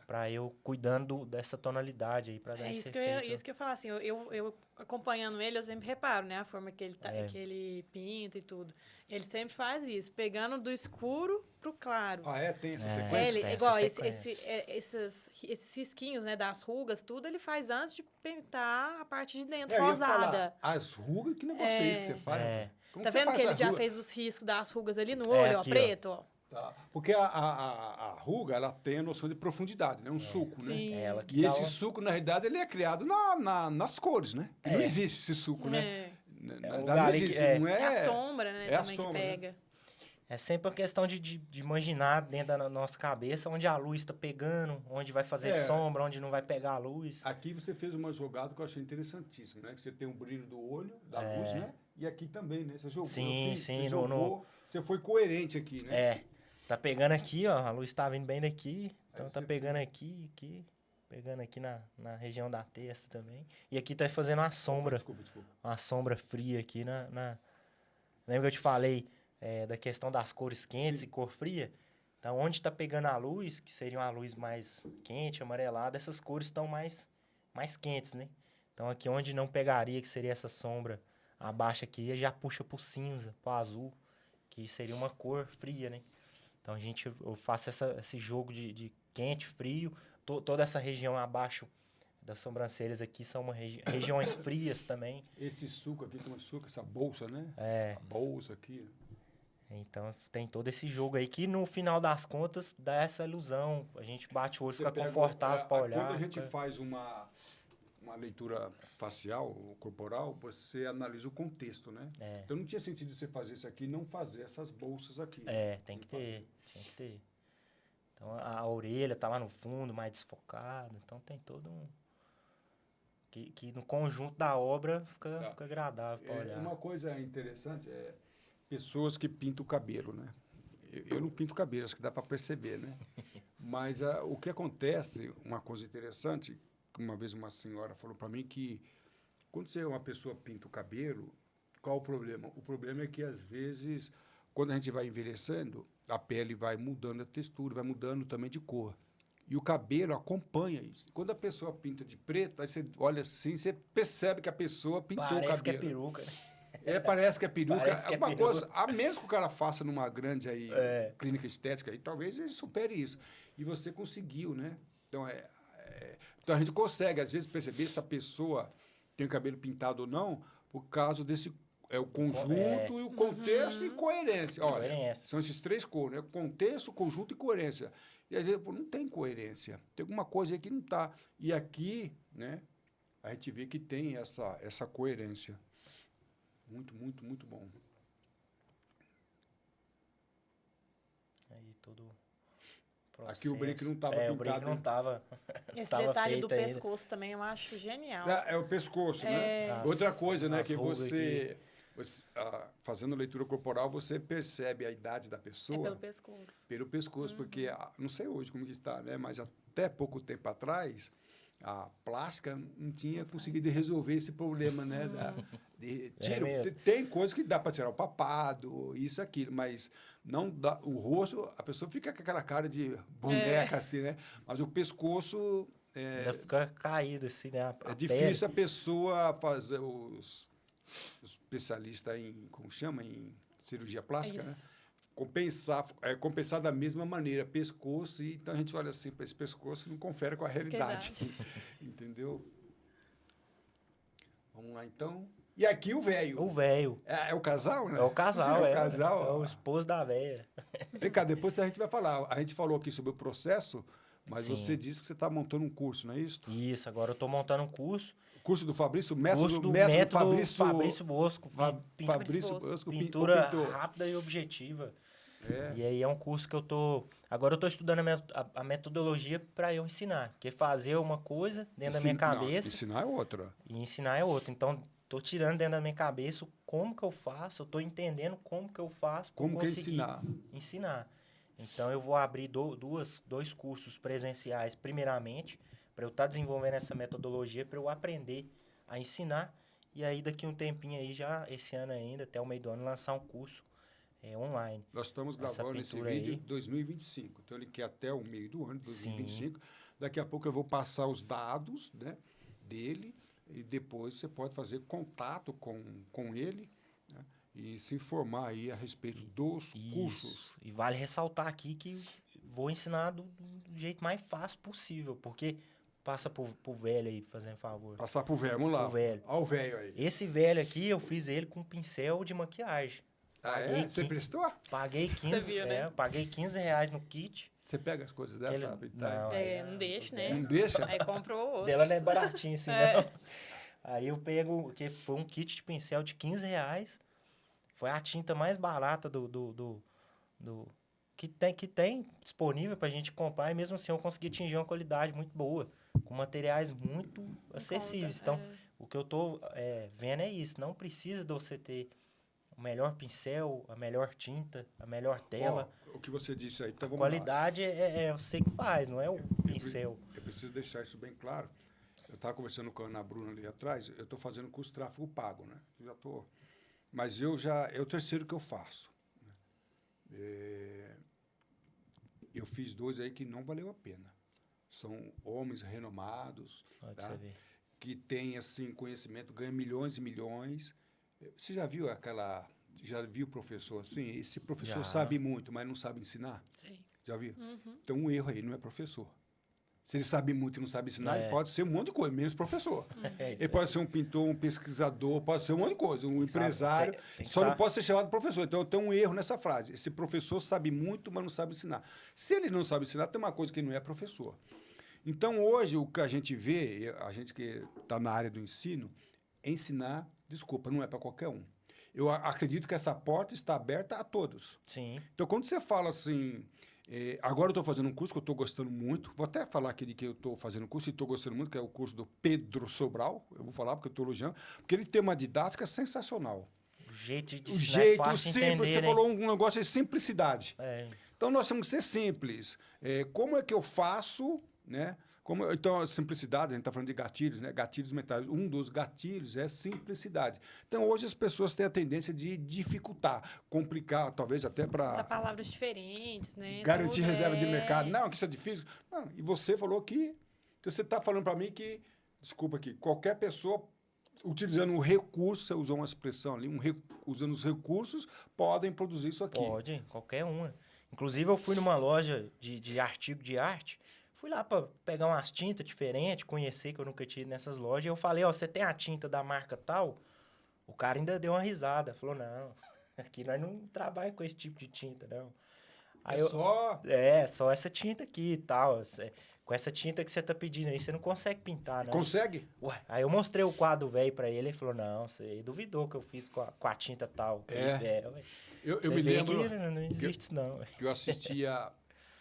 Speaker 2: Pra eu cuidando dessa tonalidade aí, pra dar
Speaker 3: É
Speaker 2: esse
Speaker 3: isso
Speaker 2: efeito.
Speaker 3: isso que eu falo, assim, eu acompanhando ele, eu sempre reparo, né, a forma que ele,
Speaker 2: É.
Speaker 3: que ele pinta e tudo. Ele sempre faz isso, pegando do escuro pro claro.
Speaker 1: Ah, é? Tem essa
Speaker 2: É.
Speaker 1: sequência?
Speaker 3: Ele,
Speaker 2: tem essa
Speaker 3: igual
Speaker 2: sequência.
Speaker 3: esses risquinhos, né, das rugas, tudo, ele faz antes de pintar a parte de dentro,
Speaker 1: Eu ia falar,
Speaker 3: rosada.
Speaker 1: as rugas, que negócio é esse que você faz?
Speaker 2: É.
Speaker 1: rapaz? Como
Speaker 3: Tá
Speaker 1: você
Speaker 3: vendo
Speaker 1: faz
Speaker 3: que ele
Speaker 1: essa
Speaker 3: já
Speaker 1: ruga?
Speaker 3: fez os riscos das rugas ali no
Speaker 2: É,
Speaker 3: olho, ó,
Speaker 2: aqui, ó.
Speaker 3: preto, ó.
Speaker 1: Tá. Porque a ruga, ela tem a noção de profundidade, né? Um suco, né?
Speaker 3: Sim.
Speaker 2: É ela que
Speaker 1: E
Speaker 2: dá
Speaker 1: esse
Speaker 2: o-
Speaker 1: suco, na realidade, ele é criado nas cores, né? E não existe esse suco, né?
Speaker 3: É.
Speaker 1: Na
Speaker 2: um
Speaker 1: verdade,
Speaker 2: lugar
Speaker 1: não
Speaker 2: ali que-
Speaker 1: existe.
Speaker 2: é.
Speaker 1: Não
Speaker 3: É a sombra, né,
Speaker 1: é a
Speaker 3: também
Speaker 1: sombra,
Speaker 3: que
Speaker 1: né?
Speaker 3: pega.
Speaker 2: É sempre uma questão de imaginar dentro da nossa cabeça onde a luz tá pegando, onde vai fazer
Speaker 1: É.
Speaker 2: sombra, onde não vai pegar a luz.
Speaker 1: Aqui você fez uma jogada que eu achei interessantíssima, né? Que você tem um brilho do olho, da
Speaker 2: É.
Speaker 1: luz, né? E aqui também, né? Você jogou.
Speaker 2: Sim,
Speaker 1: você
Speaker 2: sim,
Speaker 1: jogou, você foi coerente aqui, né?
Speaker 2: É, tá pegando aqui, ó, a luz tá vindo bem daqui, então
Speaker 1: Aí
Speaker 2: tá
Speaker 1: você
Speaker 2: pegando aqui, pegando aqui na região da testa também. E aqui tá fazendo uma sombra,
Speaker 1: Desculpa.
Speaker 2: uma sombra fria aqui Lembra que eu te falei da questão das cores quentes
Speaker 1: Sim.
Speaker 2: e cor fria? Então, onde tá pegando a luz, que seria uma luz mais quente, amarelada, essas cores estão mais quentes, né? Então, aqui onde não pegaria, que seria essa sombra abaixo aqui, já puxa pro cinza, pro azul, que seria uma cor fria, né? Então, eu faço esse jogo de quente, frio. Toda essa região abaixo das sobrancelhas aqui são regiões frias também.
Speaker 1: Esse suco aqui, tem uma suco, essa bolsa, né?
Speaker 2: É.
Speaker 1: Essa bolsa aqui.
Speaker 2: Então, tem todo esse jogo aí que, no final das contas, dá essa ilusão. A gente bate o olho, fica
Speaker 1: pega
Speaker 2: confortável para olhar.
Speaker 1: Quando a gente
Speaker 2: fica-
Speaker 1: faz uma leitura facial, ou corporal, você analisa o contexto, né?
Speaker 2: É.
Speaker 1: Então não tinha sentido você fazer isso aqui e não fazer essas bolsas aqui.
Speaker 2: Tem que ter. Então, a orelha tá lá no fundo, mais desfocada. Então, tem todo um... Que no conjunto da obra
Speaker 1: Tá.
Speaker 2: fica agradável para olhar.
Speaker 1: Uma coisa interessante é pessoas que pintam o cabelo, né? Eu não pinto cabelo, acho que dá para perceber, né? Mas o que acontece, uma coisa interessante, que uma vez uma senhora falou para mim que quando uma pessoa pinta o cabelo, qual o problema? O problema é que, às vezes, quando a gente vai envelhecendo, a pele vai mudando a textura, vai mudando também de cor. E o cabelo acompanha isso. Quando a pessoa pinta de preto, aí você olha assim, você percebe que a pessoa pintou o cabelo.
Speaker 2: Parece que é peruca, né?
Speaker 1: Parece que é peruca.
Speaker 2: Parece que é
Speaker 1: Uma
Speaker 2: peruca.
Speaker 1: coisa, a menos que o cara faça numa grande aí,
Speaker 2: É.
Speaker 1: clínica estética, aí, talvez ele supere isso. E você conseguiu, né? Então, então a gente consegue, às vezes, perceber se a pessoa tem o cabelo pintado ou não, por causa desse o conjunto e o contexto e coerência. Olha,
Speaker 2: Coerência.
Speaker 1: são esses três cores, né? Contexto, conjunto e coerência. E às vezes, pô, não tem coerência. Tem alguma coisa aí que não está. E aqui, né, a gente vê que tem essa coerência. Muito, muito, muito bom.
Speaker 2: Aí todo
Speaker 1: Aqui o break não estava
Speaker 2: o
Speaker 1: pintado.
Speaker 2: break não
Speaker 1: né?
Speaker 2: tava.
Speaker 3: Esse
Speaker 2: tava
Speaker 3: detalhe do
Speaker 2: feito ainda.
Speaker 3: pescoço também eu acho genial.
Speaker 1: É o pescoço, né?
Speaker 2: As-
Speaker 1: Outra coisa, né,
Speaker 2: as
Speaker 1: que
Speaker 2: rugas
Speaker 1: fazendo leitura corporal, você percebe a idade da
Speaker 3: É
Speaker 1: pessoa
Speaker 3: pelo pescoço.
Speaker 1: pelo pescoço, porque não sei hoje como que está, né, mas até pouco tempo atrás a plástica não tinha conseguido resolver esse problema, né,
Speaker 2: mesmo.
Speaker 1: tem coisas que dá para tirar o papado, isso aquilo, mas não dá, o rosto, a pessoa fica com aquela cara de boneca assim, né? Mas o pescoço
Speaker 2: Ainda fica caído, assim, né?
Speaker 1: É difícil a pessoa fazer os especialistas em, como chama, em cirurgia plástica, né?
Speaker 3: Isso.
Speaker 1: Compensar da mesma maneira, pescoço, e então a gente olha assim para esse pescoço e não confere com a realidade. Entendeu? Vamos lá, então. E aqui o velho.
Speaker 2: O velho.
Speaker 1: É o casal, né?
Speaker 2: É o casal,
Speaker 1: É o casal.
Speaker 2: É o esposo da véia.
Speaker 1: Vem cá, depois a gente vai falar. A gente falou aqui sobre o processo, mas
Speaker 2: Sim.
Speaker 1: você disse que você está montando um curso, não é isso?
Speaker 2: Isso, agora eu tô montando um curso.
Speaker 1: O curso do Fabrício,
Speaker 2: Curso do
Speaker 1: método
Speaker 2: Fabrício Bosco.
Speaker 1: Fabrício Bosco,
Speaker 2: Pintura
Speaker 1: o pintor.
Speaker 2: rápida e objetiva.
Speaker 1: É.
Speaker 2: E aí é um curso que eu tô... Agora eu tô estudando a metodologia para eu ensinar. Que é fazer uma coisa dentro da minha cabeça...
Speaker 1: Não, ensinar é outra.
Speaker 2: E ensinar é outra. Então, tô tirando dentro da minha cabeça como que eu faço, eu tô entendendo como que eu faço para
Speaker 1: Como que é
Speaker 2: conseguir
Speaker 1: ensinar?
Speaker 2: Então, eu vou abrir dois cursos presenciais, primeiramente, para eu estar desenvolvendo essa metodologia, para eu aprender a ensinar. E aí, daqui um tempinho aí, já esse ano ainda, até o meio do ano, lançar um curso online.
Speaker 1: Nós estamos
Speaker 2: Essa
Speaker 1: gravando esse
Speaker 2: pintura
Speaker 1: vídeo
Speaker 2: aí.
Speaker 1: em 2025. Então, ele quer até o meio do ano, 2025.
Speaker 2: Sim.
Speaker 1: Daqui a pouco eu vou passar os dados, né, dele e depois você pode fazer contato com ele, né, e se informar aí a respeito dos cursos.
Speaker 2: Isso. E vale ressaltar aqui que vou ensinar do jeito mais fácil possível, porque passa pro velho aí, fazendo favor.
Speaker 1: Passar pro velho, vamos lá.
Speaker 2: Pro velho.
Speaker 1: Olha o velho aí.
Speaker 2: Esse velho aqui, eu fiz ele com pincel de maquiagem.
Speaker 1: Ah, é?
Speaker 2: Paguei
Speaker 1: Você prestou?
Speaker 2: Paguei 15,
Speaker 3: viu, né?
Speaker 2: paguei R$ 15 no kit.
Speaker 1: Você pega as coisas dela
Speaker 2: Ele-
Speaker 1: pra pintar?
Speaker 2: não,
Speaker 3: É, não deixa, né?
Speaker 1: Não deixa?
Speaker 3: Aí comprou outro.
Speaker 2: Dela não é baratinho assim,
Speaker 3: É.
Speaker 2: não. Aí eu pego, que foi um kit de pincel de R$ 15. Foi a tinta mais barata que tem disponível pra gente comprar. E mesmo assim eu consegui atingir uma qualidade muito boa, com materiais muito acessíveis. Então, o que eu tô vendo é isso. Não precisa de você ter o melhor pincel, a melhor tinta, a melhor tela.
Speaker 1: Ó, o que você disse aí, então
Speaker 2: A
Speaker 1: vamos lá.
Speaker 2: qualidade é você que faz, não é o pincel.
Speaker 1: Eu preciso deixar isso bem claro. Eu estava conversando com a Ana Bruna ali atrás, eu estou fazendo curso de tráfego pago, né? Eu já estou. Mas é o terceiro que eu faço. Eu fiz 2 aí que não valeu a pena. São homens renomados,
Speaker 2: Olha pra
Speaker 1: tá?
Speaker 2: você ver.
Speaker 1: Que têm assim, conhecimento, ganham milhões e milhões. Você já viu o professor assim? Esse professor
Speaker 2: Já.
Speaker 1: sabe muito, mas não sabe ensinar?
Speaker 3: Sim.
Speaker 1: Já viu? Então, um erro aí, não é professor. Se ele sabe muito e não sabe ensinar, ele pode ser um monte de coisa, menos professor.
Speaker 2: Isso
Speaker 1: Ele pode ser um pintor, um pesquisador, pode ser um monte de coisa, um empresário,
Speaker 2: tem que
Speaker 1: só não
Speaker 2: saber.
Speaker 1: pode ser chamado de professor. Então, tem um erro nessa frase. Esse professor sabe muito, mas não sabe ensinar. Se ele não sabe ensinar, tem uma coisa que ele não é professor. Então, hoje, o que a gente vê, a gente que está na área do ensino, ensinar, desculpa, não é para qualquer um. Eu acredito que essa porta está aberta a todos.
Speaker 2: Sim.
Speaker 1: Então, quando você fala assim, agora eu estou fazendo um curso que eu estou gostando muito, vou até falar aqui de que eu estou fazendo curso e estou gostando muito, que é o curso do Pedro Sobral, eu vou falar porque eu estou elogiando, porque ele tem uma didática sensacional.
Speaker 2: O jeito de
Speaker 1: O
Speaker 2: ensinar é
Speaker 1: jeito
Speaker 2: fácil de
Speaker 1: simples,
Speaker 2: entender,
Speaker 1: você
Speaker 2: né?
Speaker 1: falou um negócio de simplicidade.
Speaker 2: É.
Speaker 1: Então, nós temos que ser simples. Como é que eu faço, né? Então, a simplicidade, a gente está falando de gatilhos, né? Gatilhos mentais. Um dos gatilhos é simplicidade. Então, hoje as pessoas têm a tendência de dificultar, complicar, talvez até
Speaker 3: Usar
Speaker 1: para
Speaker 3: palavras diferentes, né?
Speaker 1: garantir
Speaker 3: Tudo
Speaker 1: reserva de mercado. Não, que isso é difícil. Não, e você falou que... Então, você está falando para mim que... Desculpa aqui. Qualquer pessoa, utilizando um recurso, você usou uma expressão ali, usando os recursos, podem produzir isso aqui.
Speaker 2: Pode, qualquer uma. Inclusive, eu fui numa loja de artigo de arte, fui lá para pegar umas tintas diferentes, conhecer, que eu nunca tinha ido nessas lojas, e eu falei, ó, você tem a tinta da marca tal? O cara ainda deu uma risada, falou, não, aqui nós não trabalhamos com esse tipo de tinta, não. Aí só essa tinta aqui e tal, com essa tinta que você tá pedindo aí, você não consegue pintar, não.
Speaker 1: Consegue?
Speaker 2: Ué, aí eu mostrei o quadro velho pra ele, ele falou, não, você duvidou que eu fiz com a tinta tal. Ué.
Speaker 1: Eu
Speaker 2: Você
Speaker 1: me
Speaker 2: vê
Speaker 1: lembro
Speaker 2: que não existe isso, não.
Speaker 1: que eu assistia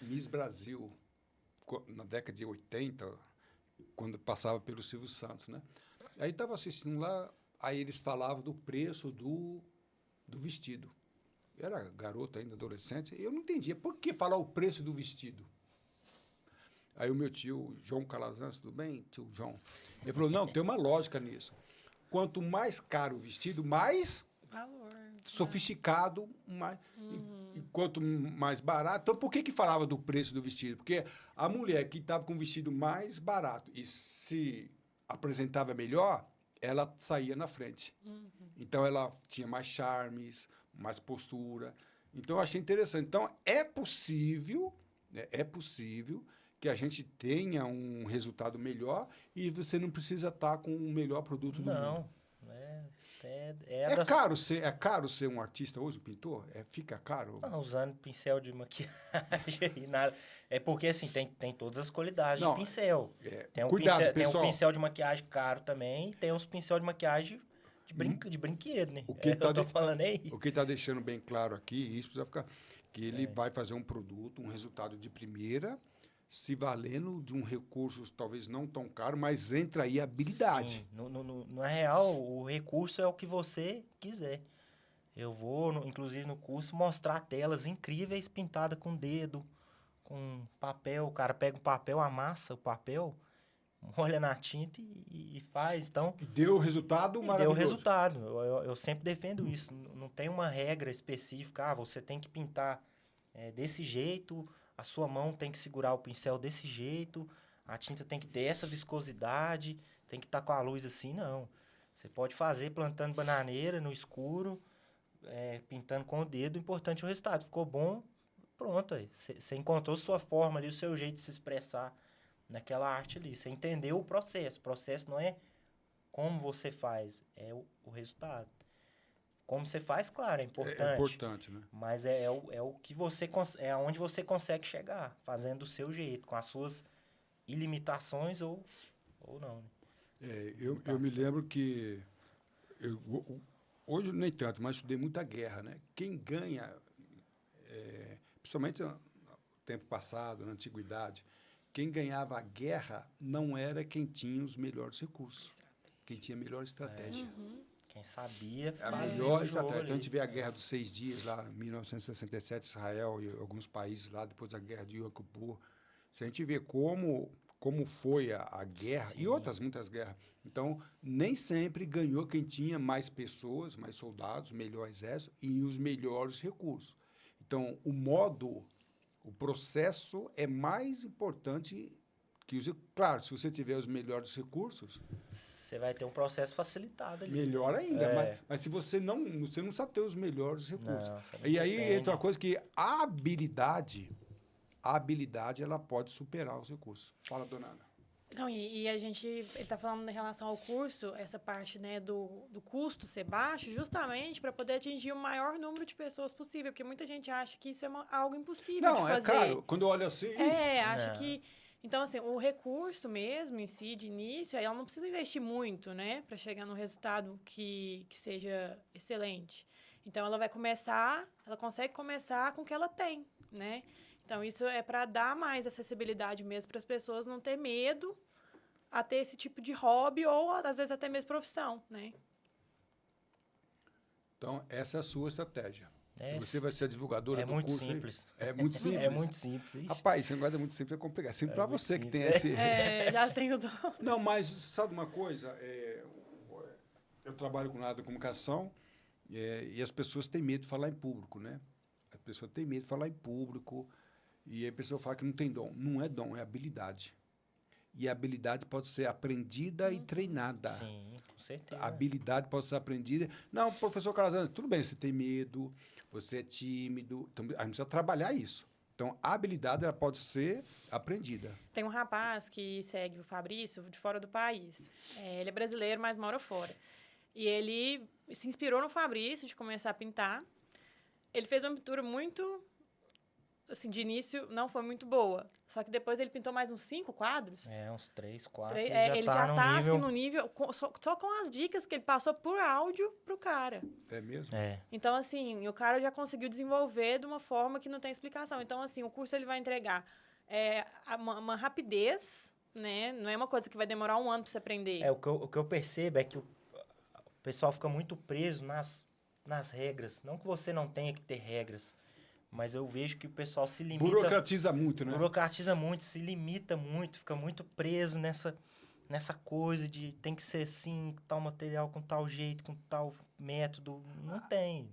Speaker 1: Miss Brasil na década de 80, quando passava pelo Silvio Santos, né? Aí estava assistindo lá, aí eles falavam do preço do vestido. Eu era garoto ainda, adolescente, e eu não entendia por que falar o preço do vestido. Aí o meu tio, João Calazans, tudo bem, tio João? Ele falou, não, tem uma lógica nisso. Quanto mais caro o vestido, mais
Speaker 3: Valor.
Speaker 1: sofisticado, mais... E quanto mais barato... Então, por que falava do preço do vestido? Porque a mulher que estava com o vestido mais barato e se apresentava melhor, ela saía na frente. Então, ela tinha mais charmes, mais postura. Então, eu achei interessante. Então, é possível, né, que a gente tenha um resultado melhor e você não precisa estar com o melhor produto do mundo.
Speaker 2: Não.
Speaker 1: É caro ser um artista hoje, um pintor? Fica caro?
Speaker 2: Não, usando pincel de maquiagem e nada. É porque, assim, tem todas as qualidades de pincel.
Speaker 1: Cuidado,
Speaker 2: tem um
Speaker 1: pessoal.
Speaker 2: pincel de maquiagem caro também e tem uns pincel de maquiagem de brinquedo, né?
Speaker 1: O que
Speaker 2: eu tô falando aí.
Speaker 1: O que está deixando bem claro aqui, e isso precisa ficar, que ele vai fazer um produto, um resultado de primeira, se valendo de um recurso talvez não tão caro, mas entra aí a habilidade.
Speaker 2: Sim, na real, o recurso é o que você quiser. Eu vou, inclusive no curso, mostrar telas incríveis pintadas com dedo, com papel. O cara pega o papel, amassa o papel, molha na tinta e faz. Então,
Speaker 1: E deu resultado maravilhoso.
Speaker 2: deu resultado. Eu sempre defendo isso. Não tem uma regra específica. Você tem que pintar desse jeito, a sua mão tem que segurar o pincel desse jeito, a tinta tem que ter essa viscosidade, tem que estar com a luz assim, não. Você pode fazer plantando bananeira no escuro, pintando com o dedo, o importante é o resultado. Ficou bom, pronto. Você encontrou sua forma ali, o seu jeito de se expressar naquela arte ali. Você entendeu o processo. O processo não é como você faz, é o resultado. Como você faz, claro, é importante.
Speaker 1: É importante, né?
Speaker 2: Mas é o que você... É onde você consegue chegar, fazendo do seu jeito, com as suas ilimitações ou não.
Speaker 1: Eu me lembro que... Hoje nem tanto, mas estudei muita guerra, né? Quem ganha, principalmente no tempo passado, na antiguidade, quem ganhava a guerra não era quem tinha os melhores recursos, quem tinha a melhor estratégia.
Speaker 2: Quem sabia
Speaker 1: A
Speaker 2: fazer
Speaker 1: melhor
Speaker 2: o jogo
Speaker 1: estratégia. Então, a
Speaker 2: ali.
Speaker 1: gente vê a Guerra dos 6 Dias, lá em 1967, Israel e alguns países lá, depois da Guerra de Yom Kippur. Se a gente vê como foi a guerra, e outras muitas guerras. Então, nem sempre ganhou quem tinha mais pessoas, mais soldados, melhor exército e os melhores recursos. Então, o processo é mais importante que os... Claro, se você tiver os melhores recursos...
Speaker 2: Você vai ter um processo facilitado ali.
Speaker 1: Melhor ainda, mas se você não sabe ter os melhores recursos.
Speaker 2: Não, você não
Speaker 1: E aí
Speaker 2: entende.
Speaker 1: entra uma coisa que a habilidade ela pode superar os recursos. Fala, dona Ana.
Speaker 3: Não, e ele está falando em relação ao curso, essa parte, né, do custo ser baixo, justamente para poder atingir o maior número de pessoas possível, porque muita gente acha que isso é algo impossível de
Speaker 1: Não,
Speaker 3: fazer.
Speaker 1: é caro. Quando eu olho assim...
Speaker 3: Acha
Speaker 2: Não.
Speaker 3: que... Então, assim, o recurso mesmo em si, de início, ela não precisa investir muito, né, para chegar num resultado que seja excelente. Então, ela consegue começar com o que ela tem, né? Então, isso é para dar mais acessibilidade mesmo para as pessoas não ter medo a ter esse tipo de hobby ou, às vezes, até mesmo profissão, né?
Speaker 1: Então, essa é a sua estratégia.
Speaker 2: É,
Speaker 1: Você vai ser a divulgadora do
Speaker 2: muito
Speaker 1: curso.
Speaker 2: simples.
Speaker 1: É muito simples.
Speaker 2: É muito simples. Ixi.
Speaker 1: Rapaz, esse negócio é muito simples, é complicado. Simples para
Speaker 2: muito
Speaker 1: você que tem
Speaker 2: simples.
Speaker 1: esse...
Speaker 3: Já tenho...
Speaker 1: Não, mas sabe uma coisa? Eu trabalho com nada de comunicação e as pessoas têm medo de falar em público, né? A pessoa tem medo de falar em público e a pessoa fala que não tem dom. Não é dom, é habilidade. E a habilidade pode ser aprendida e treinada.
Speaker 2: Sim, com certeza.
Speaker 1: A habilidade pode ser aprendida. Não, professor Calazans, tudo bem, você tem medo, você é tímido. Então, a gente precisa trabalhar isso. Então, a habilidade ela pode ser aprendida.
Speaker 3: Tem um rapaz que segue o Fabrício de fora do país. Ele é brasileiro, mas mora fora. E ele se inspirou no Fabrício de começar a pintar. Ele fez uma pintura muito... Assim, de início, não foi muito boa. Só que depois ele pintou mais uns 5 quadros.
Speaker 2: Uns 3, 4.
Speaker 3: Ele já tá
Speaker 2: nível...
Speaker 3: assim, no nível... Só com as dicas que ele passou por áudio pro cara.
Speaker 1: É mesmo?
Speaker 3: Então, assim, o cara já conseguiu desenvolver de uma forma que não tem explicação. Então, assim, o curso ele vai entregar uma rapidez, né? Não é uma coisa que vai demorar 1 ano para você aprender.
Speaker 2: O que eu percebo é que o pessoal fica muito preso nas regras. Não que você não tenha que ter regras, mas eu vejo que o pessoal se limita...
Speaker 1: Burocratiza muito, né?
Speaker 2: Burocratiza muito, se limita muito, fica muito preso nessa coisa de tem que ser assim, tal material com tal jeito, com tal método. Não tem.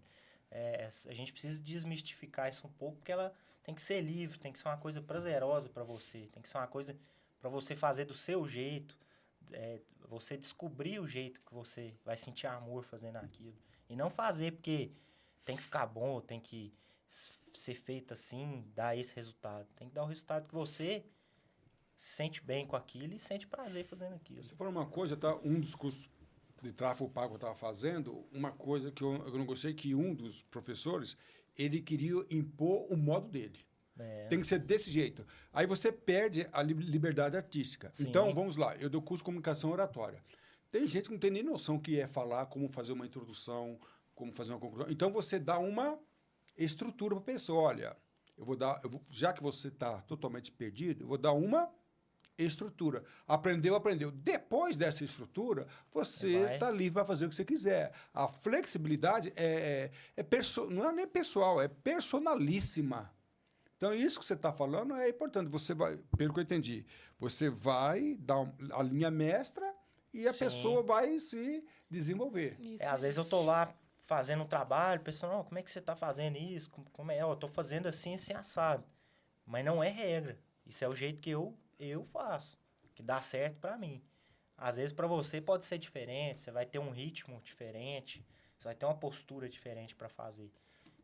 Speaker 2: A gente precisa desmistificar isso um pouco, porque ela tem que ser livre, tem que ser uma coisa prazerosa para você, tem que ser uma coisa para você fazer do seu jeito, você descobrir o jeito que você vai sentir amor fazendo aquilo. E não fazer porque tem que ficar bom, tem que ser feito assim, dar esse resultado. Tem que dar o resultado que você se sente bem com aquilo e sente prazer fazendo aquilo.
Speaker 1: Você falou uma coisa, tá? Um dos cursos de tráfego pago que eu estava fazendo, uma coisa que eu não gostei, que um dos professores, ele queria impor o modo dele. Tem que ser desse jeito. Aí você perde a liberdade artística.
Speaker 2: Sim.
Speaker 1: Então, vamos lá. Eu dou curso de comunicação oratória. Tem gente que não tem nem noção que é falar, como fazer uma introdução, como fazer uma conclusão. Então, você dá uma estrutura para a pessoa. Olha, já que você está totalmente perdido, eu vou dar uma estrutura. Aprendeu. Depois dessa estrutura, você está livre para fazer o que você quiser. A flexibilidade não é nem pessoal, é personalíssima. Então, isso que você está falando é importante. Você vai, pelo que eu entendi, você vai dar a linha mestra e a pessoa vai se desenvolver.
Speaker 2: Às vezes eu estou lá fazendo um trabalho, o pessoal, como é que você está fazendo isso? Como é? Eu estou fazendo assim, assim, assado. Mas não é regra. Isso é o jeito que eu faço, que dá certo para mim. Às vezes para você pode ser diferente, você vai ter um ritmo diferente, você vai ter uma postura diferente para fazer.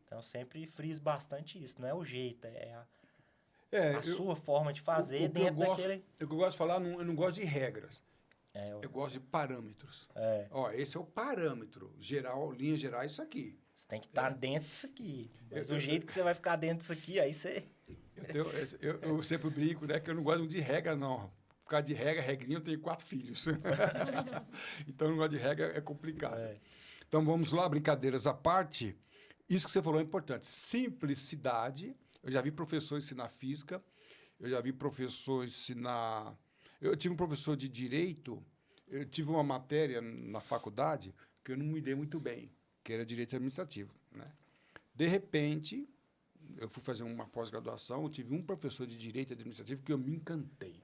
Speaker 2: Então, eu sempre friso bastante isso. Não é o jeito, a sua forma de fazer dentro daquele...
Speaker 1: O que eu gosto de falar, eu não gosto de regras. Eu gosto de parâmetros. Ó, esse é o parâmetro geral, linha geral, isso aqui.
Speaker 2: Você tem que estar dentro disso aqui. Mas o jeito que você vai ficar dentro disso aqui, aí você...
Speaker 1: Eu sempre brinco, né, que eu não gosto de regra, não. Por causa de regrinha, eu tenho 4 filhos. Então, o negócio de regra é complicado. Então, vamos lá, brincadeiras à parte. Isso que você falou é importante. Simplicidade. Eu já vi professor ensinar física. Eu já vi professor ensinar... Eu tive um professor de direito. Eu tive uma matéria na faculdade que eu não me dei muito bem, que era direito administrativo, né? De repente, eu fui fazer uma pós-graduação, eu tive um professor de direito administrativo que eu me encantei.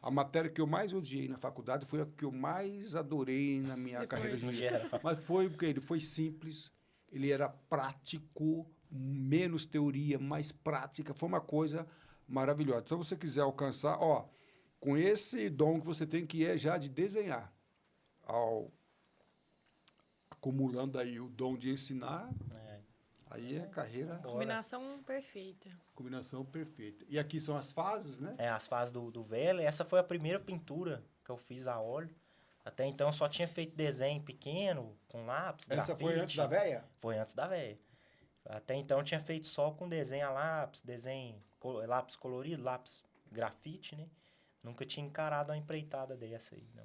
Speaker 1: A matéria que eu mais odiei na faculdade foi a que eu mais adorei na minha carreira de direito. Mas foi porque ele foi simples, ele era prático, menos teoria, mais prática. Foi uma coisa maravilhosa. Então, se você quiser alcançar, com esse dom que você tem, que é já de desenhar, acumulando aí o dom de ensinar, aí é carreira...
Speaker 3: Combinação perfeita.
Speaker 1: Combinação perfeita. E aqui são as fases, né?
Speaker 2: As fases do Vela. Essa foi a primeira pintura que eu fiz a óleo. Até então, eu só tinha feito desenho pequeno, com lápis, grafite.
Speaker 1: Essa foi antes da véia?
Speaker 2: Foi antes da véia. Até então, eu tinha feito só com desenho a lápis, lápis colorido, lápis grafite, né? Nunca tinha encarado uma empreitada dessa aí, não.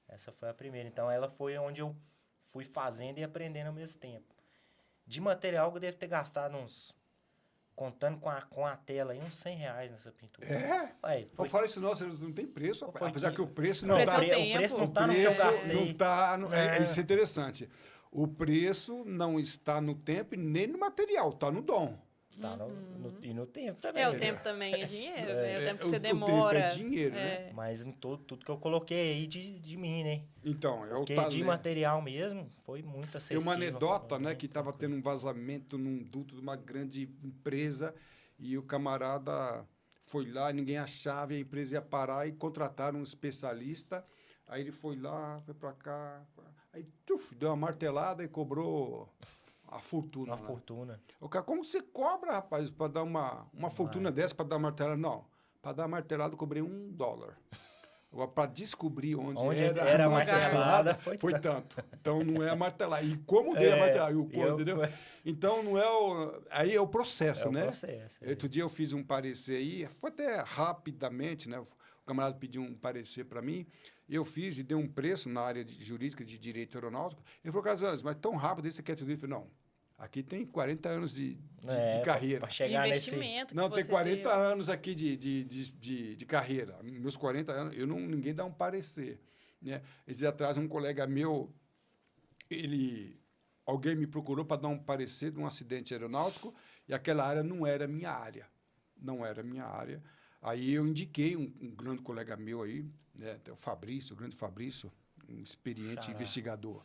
Speaker 2: Essa foi a primeira. Então, ela foi onde eu fui fazendo e aprendendo ao mesmo tempo. De material, eu devo ter gastado contando com a tela aí, uns R$100 nessa pintura.
Speaker 1: Eu falo isso, nossa, não tem preço, rapaz. Apesar que o preço
Speaker 3: não
Speaker 1: está...
Speaker 3: O
Speaker 2: preço não está no que eu gastei.
Speaker 1: Não tá isso é interessante. O preço não está no tempo e nem no material, está no dom.
Speaker 2: Tá e no tempo também.
Speaker 3: O tempo também é dinheiro, né? O tempo que você demora.
Speaker 1: O tempo é dinheiro, né?
Speaker 2: Mas em tudo que eu coloquei aí de mim, né?
Speaker 1: Então, é o
Speaker 2: talento. Porque de material mesmo, foi muito acessível.
Speaker 1: Tem uma anedota, né, que estava tendo um vazamento num duto de uma grande empresa e o camarada foi lá, ninguém achava, e a empresa ia parar e contrataram um especialista. Aí ele foi lá, foi para cá, aí deu uma martelada e cobrou... A fortuna.
Speaker 2: Uma fortuna.
Speaker 1: O cara, como você cobra, rapaz, para dar uma fortuna dessa, para dar uma martelada? Não. Para dar uma martelada, eu cobrei $1. Agora, para descobrir onde era a martelada, foi tanto. Então, não é a martelada. E como dei a martelada? Entendeu? Então, não é aí é o processo, né? Outro dia eu fiz um parecer aí, foi até rapidamente, né? O camarada pediu um parecer para mim, eu fiz e dei um preço na área jurídica de direito aeronáutico. Ele falou, Carlos, mas tão rápido isso você quer tudo isso? Eu falei, não, aqui tem 40 anos de carreira.
Speaker 2: Para chegar nesse...
Speaker 1: Não, tem 40 anos aqui de carreira. Meus 40 anos, ninguém dá um parecer. Né? Esses dias atrás, um colega meu, alguém me procurou para dar um parecer de um acidente aeronáutico e aquela área não era minha área. Não era minha área. Aí eu indiquei um grande colega meu aí, né, o Fabrício, o grande Fabrício, um experiente
Speaker 2: Xará.
Speaker 1: investigador.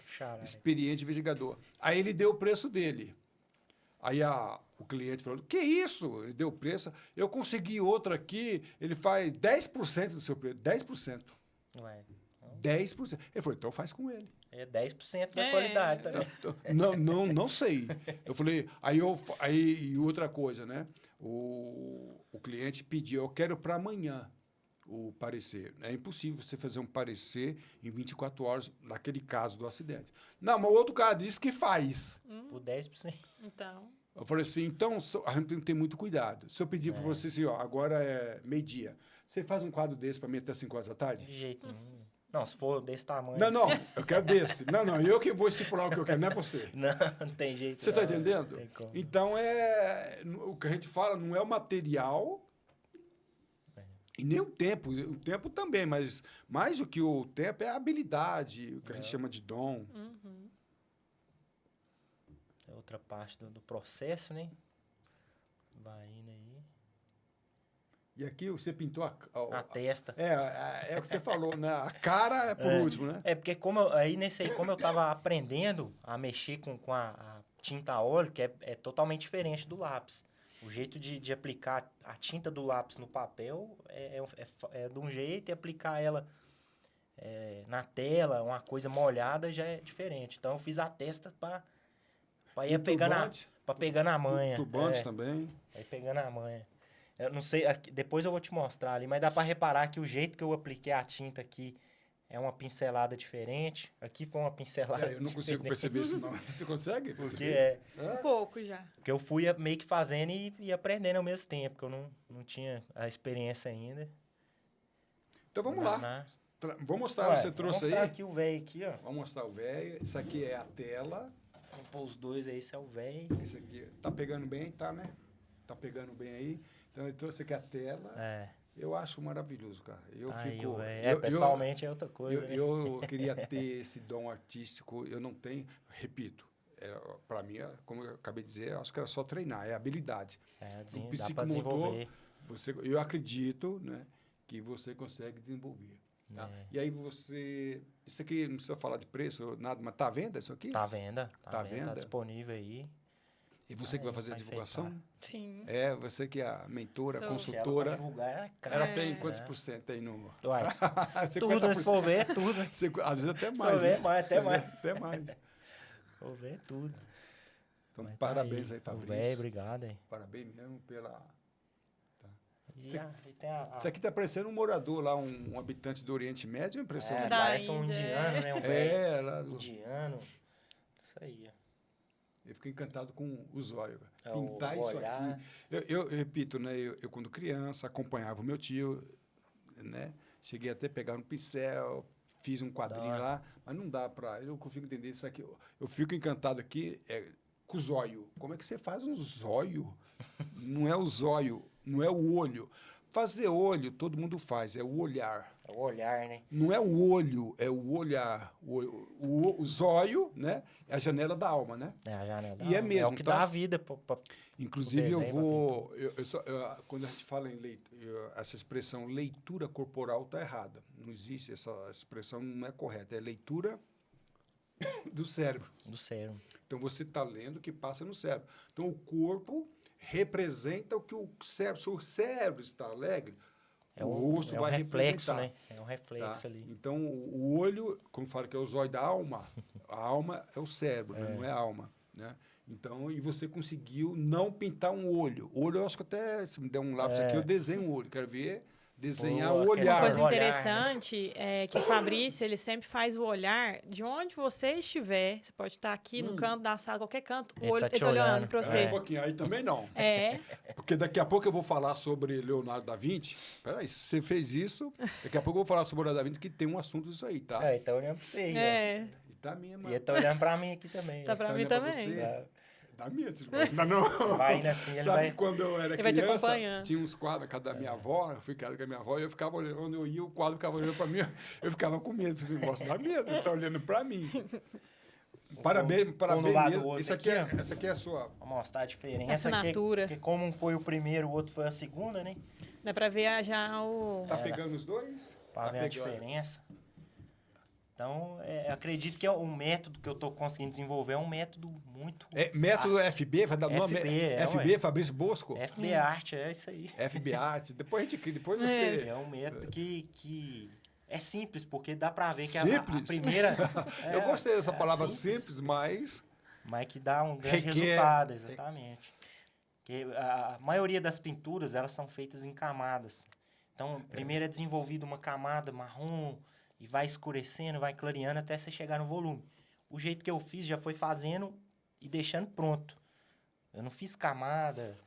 Speaker 2: Xará.
Speaker 1: Experiente investigador. Aí ele deu o preço dele. Aí o cliente falou, que isso? Ele deu o preço. Eu consegui outro aqui, ele faz 10% do seu preço. 10%.
Speaker 2: Ué,
Speaker 1: 10%. Ele falou, então faz com ele.
Speaker 2: é 10% da
Speaker 3: É.
Speaker 2: qualidade também.
Speaker 1: Não sei. Eu falei, e outra coisa, né? O cliente pediu, eu quero para amanhã o parecer. É impossível você fazer um parecer em 24 horas, naquele caso do acidente. Não, mas o outro cara disse que faz.
Speaker 2: Por 10%.
Speaker 3: Então,
Speaker 1: Eu falei assim, então a gente tem que ter muito cuidado. Se eu pedir para você assim, ó, agora é meio-dia, você faz um quadro desse para mim até 5 horas da tarde?
Speaker 2: De jeito nenhum. Não, se for desse tamanho.
Speaker 1: Não, eu quero desse. Não, eu que vou estipular o que eu quero, não é você.
Speaker 2: Não tem jeito.
Speaker 1: Você está
Speaker 2: não,
Speaker 1: entendendo?
Speaker 2: não tem como.
Speaker 1: Então, o que a gente fala não é o material e nem o tempo. O tempo também, mas mais do que o tempo é a habilidade, o que a gente chama de dom.
Speaker 2: É outra parte do processo, né? Vai indo aí.
Speaker 1: E aqui você pintou
Speaker 2: A testa.
Speaker 1: É o que você falou, né? A cara é por último, né?
Speaker 2: É porque como eu tava aprendendo a mexer com a tinta a óleo, que é totalmente diferente do lápis. O jeito de aplicar a tinta do lápis no papel é de um jeito, e aplicar ela na tela, uma coisa molhada, já é diferente. Então eu fiz a testa para ir pegando a manha.
Speaker 1: Turbantes também.
Speaker 2: Aí pegando a manha. Eu não sei, depois eu vou te mostrar ali, mas dá para reparar que o jeito que eu apliquei a tinta aqui é uma pincelada diferente. Aqui foi uma pincelada
Speaker 1: Eu não consigo
Speaker 2: diferente.
Speaker 1: perceber isso, não. Você consegue
Speaker 2: Porque
Speaker 1: perceber?
Speaker 3: um pouco já.
Speaker 2: Porque eu fui meio que fazendo e aprendendo ao mesmo tempo, porque eu não tinha a experiência ainda.
Speaker 1: Então vamos lá. Vou mostrar,
Speaker 2: Ué,
Speaker 1: você trouxe
Speaker 2: vou mostrar
Speaker 1: aí.
Speaker 2: aqui o velho aqui, ó.
Speaker 1: Vamos mostrar o velho. Isso aqui é a tela.
Speaker 2: Vamos pôr os dois aí, esse é o velho.
Speaker 1: Esse aqui tá pegando bem, tá, né? Tá pegando bem aí. Então eu trouxe aqui a tela. Eu acho maravilhoso, cara. Eu
Speaker 2: Aí,
Speaker 1: fico.
Speaker 2: pessoalmente é outra coisa. né?
Speaker 1: Eu queria ter esse dom artístico. Eu não tenho. Repito, para mim, como eu acabei de dizer, eu acho que era só treinar, é habilidade. O
Speaker 2: Dá pra desenvolver.
Speaker 1: Eu acredito, né, que você consegue desenvolver. Tá? E aí isso aqui não precisa falar de preço, nada, mas tá à venda isso aqui?
Speaker 2: Tá à venda.
Speaker 1: Tá à venda?
Speaker 2: Tá disponível aí.
Speaker 1: E você que vai fazer a divulgação?
Speaker 3: Sim.
Speaker 1: Você que é a mentora,
Speaker 3: Sou.
Speaker 1: consultora.
Speaker 2: Ela, divulgar,
Speaker 1: Ela tem quantos por cento aí no...
Speaker 2: Uai,
Speaker 1: 50%.
Speaker 2: tudo, se for ver, tudo.
Speaker 1: Às vezes até
Speaker 2: Se
Speaker 1: mais,
Speaker 2: for ver,
Speaker 1: né?
Speaker 2: até mais.
Speaker 1: Até mais.
Speaker 2: Vou ver tudo.
Speaker 1: Então,
Speaker 2: Mas
Speaker 1: parabéns aí,
Speaker 2: O
Speaker 1: Fabrício.
Speaker 2: velho, obrigado aí.
Speaker 1: Parabéns mesmo pela...
Speaker 2: E
Speaker 1: Cê-
Speaker 2: tem
Speaker 1: Isso aqui tá parecendo um morador lá, um habitante do Oriente Médio, a impressão dele.
Speaker 2: parece um
Speaker 3: Índia,
Speaker 2: indiano, né? Um velho
Speaker 1: Lá do...
Speaker 2: indiano. Isso aí, ó.
Speaker 1: Eu fiquei encantado com o zóio.
Speaker 2: É, o
Speaker 1: Pintar isso
Speaker 2: olhar.
Speaker 1: aqui. Eu repito, né? Eu, quando criança, acompanhava o meu tio, né? Cheguei até a pegar um pincel, fiz um quadrinho lá, mas não dá para... Eu não consigo entender isso aqui. Eu fico encantado aqui com o zóio. Como é que você faz um zóio? Não é o zóio, não é o olho. Fazer olho, todo mundo faz, é o olhar.
Speaker 2: É o olhar, né?
Speaker 1: Não é o olho, é o olhar. O zóio, né? É a janela da alma, né?
Speaker 2: É a janela.
Speaker 1: E é mesmo,
Speaker 2: o que
Speaker 1: tá?
Speaker 2: dá a vida pra
Speaker 1: Inclusive,
Speaker 2: o desenho,
Speaker 1: quando a gente fala em essa expressão leitura corporal está errada. Não existe essa expressão, não é correta. É leitura do cérebro.
Speaker 2: do cérebro.
Speaker 1: Então, você está lendo o que passa no cérebro. Então, o corpo representa o que o cérebro... Se o cérebro está alegre, o rosto vai
Speaker 2: reflexo,
Speaker 1: representar.
Speaker 2: né? É um reflexo
Speaker 1: Tá?
Speaker 2: ali.
Speaker 1: Então, o olho, como fala que é o zóio da alma, a alma é o cérebro, né? Não é a alma, né? Então, e você conseguiu não pintar um olho. Olho, eu acho que até, se me der um lápis aqui, eu desenho o olho. Quero ver desenhar
Speaker 2: Boa,
Speaker 1: o
Speaker 2: a
Speaker 1: olhar.
Speaker 3: Uma coisa
Speaker 2: Olhar, né?
Speaker 3: interessante é que o Fabrício, ele sempre faz o olhar de onde você estiver. Você pode estar aqui no canto da sala, qualquer canto.
Speaker 2: Ele tá
Speaker 3: Ele
Speaker 2: te
Speaker 3: tá olhando
Speaker 2: olhando.
Speaker 3: para
Speaker 1: Um
Speaker 3: você.
Speaker 1: pouquinho, aí também não.
Speaker 3: É.
Speaker 1: Porque daqui a pouco eu vou falar sobre Leonardo da Vinci. Peraí, se você fez isso, daqui a pouco eu vou falar sobre Leonardo da Vinci, que tem um assunto disso aí, tá?
Speaker 2: Ele tá olhando pra você aí,
Speaker 3: É.
Speaker 1: E tá minha,
Speaker 2: ó.
Speaker 1: mano.
Speaker 2: E ele tá olhando pra mim aqui também.
Speaker 3: Tá
Speaker 2: ó.
Speaker 3: pra
Speaker 1: Tá
Speaker 3: mim
Speaker 1: olhando pra
Speaker 3: também.
Speaker 1: você?
Speaker 2: Tá.
Speaker 1: Dá medo. Não, não.
Speaker 2: Vai indo assim, ele
Speaker 1: Sabe
Speaker 2: vai...
Speaker 1: quando eu era
Speaker 3: Ele vai te
Speaker 1: criança,
Speaker 3: acompanhando.
Speaker 1: tinha uns quadros na casa da minha avó, eu fui criado com a minha avó, e eu ficava olhando, quando eu ia, o quadro ficava olhando pra mim, eu ficava com medo, falei assim, gosto dá medo, ele tá olhando pra mim. Parabéns
Speaker 2: no lado do
Speaker 1: mesmo.
Speaker 2: outro
Speaker 1: Isso aqui essa aqui é a sua...
Speaker 2: Vou mostrar a diferença.
Speaker 3: Assinatura.
Speaker 2: Porque como um foi o primeiro, o outro foi a segunda, né?
Speaker 3: Dá pra ver já o...
Speaker 1: Tá pegando os dois?
Speaker 2: Pra
Speaker 1: Tá
Speaker 2: ver a
Speaker 1: pegando.
Speaker 2: diferença. Então, acredito que o método que eu estou conseguindo desenvolver é um método muito...
Speaker 1: Método FB, vai dar nome? FB, Fabrício Bosco?
Speaker 2: FB Art, é isso aí.
Speaker 1: FB Art. Depois a gente cria, depois você...
Speaker 2: É um método que é simples, porque dá para ver que a
Speaker 1: Simples?
Speaker 2: primeira...
Speaker 1: Eu gostei dessa palavra simples, mas
Speaker 2: que dá um grande resultado, exatamente. Porque a maioria das pinturas, elas são feitas em camadas. Então, primeiro é desenvolvida uma camada marrom, e vai escurecendo, vai clareando até você chegar no volume. O jeito que eu fiz já foi fazendo e deixando pronto. Eu não fiz camada,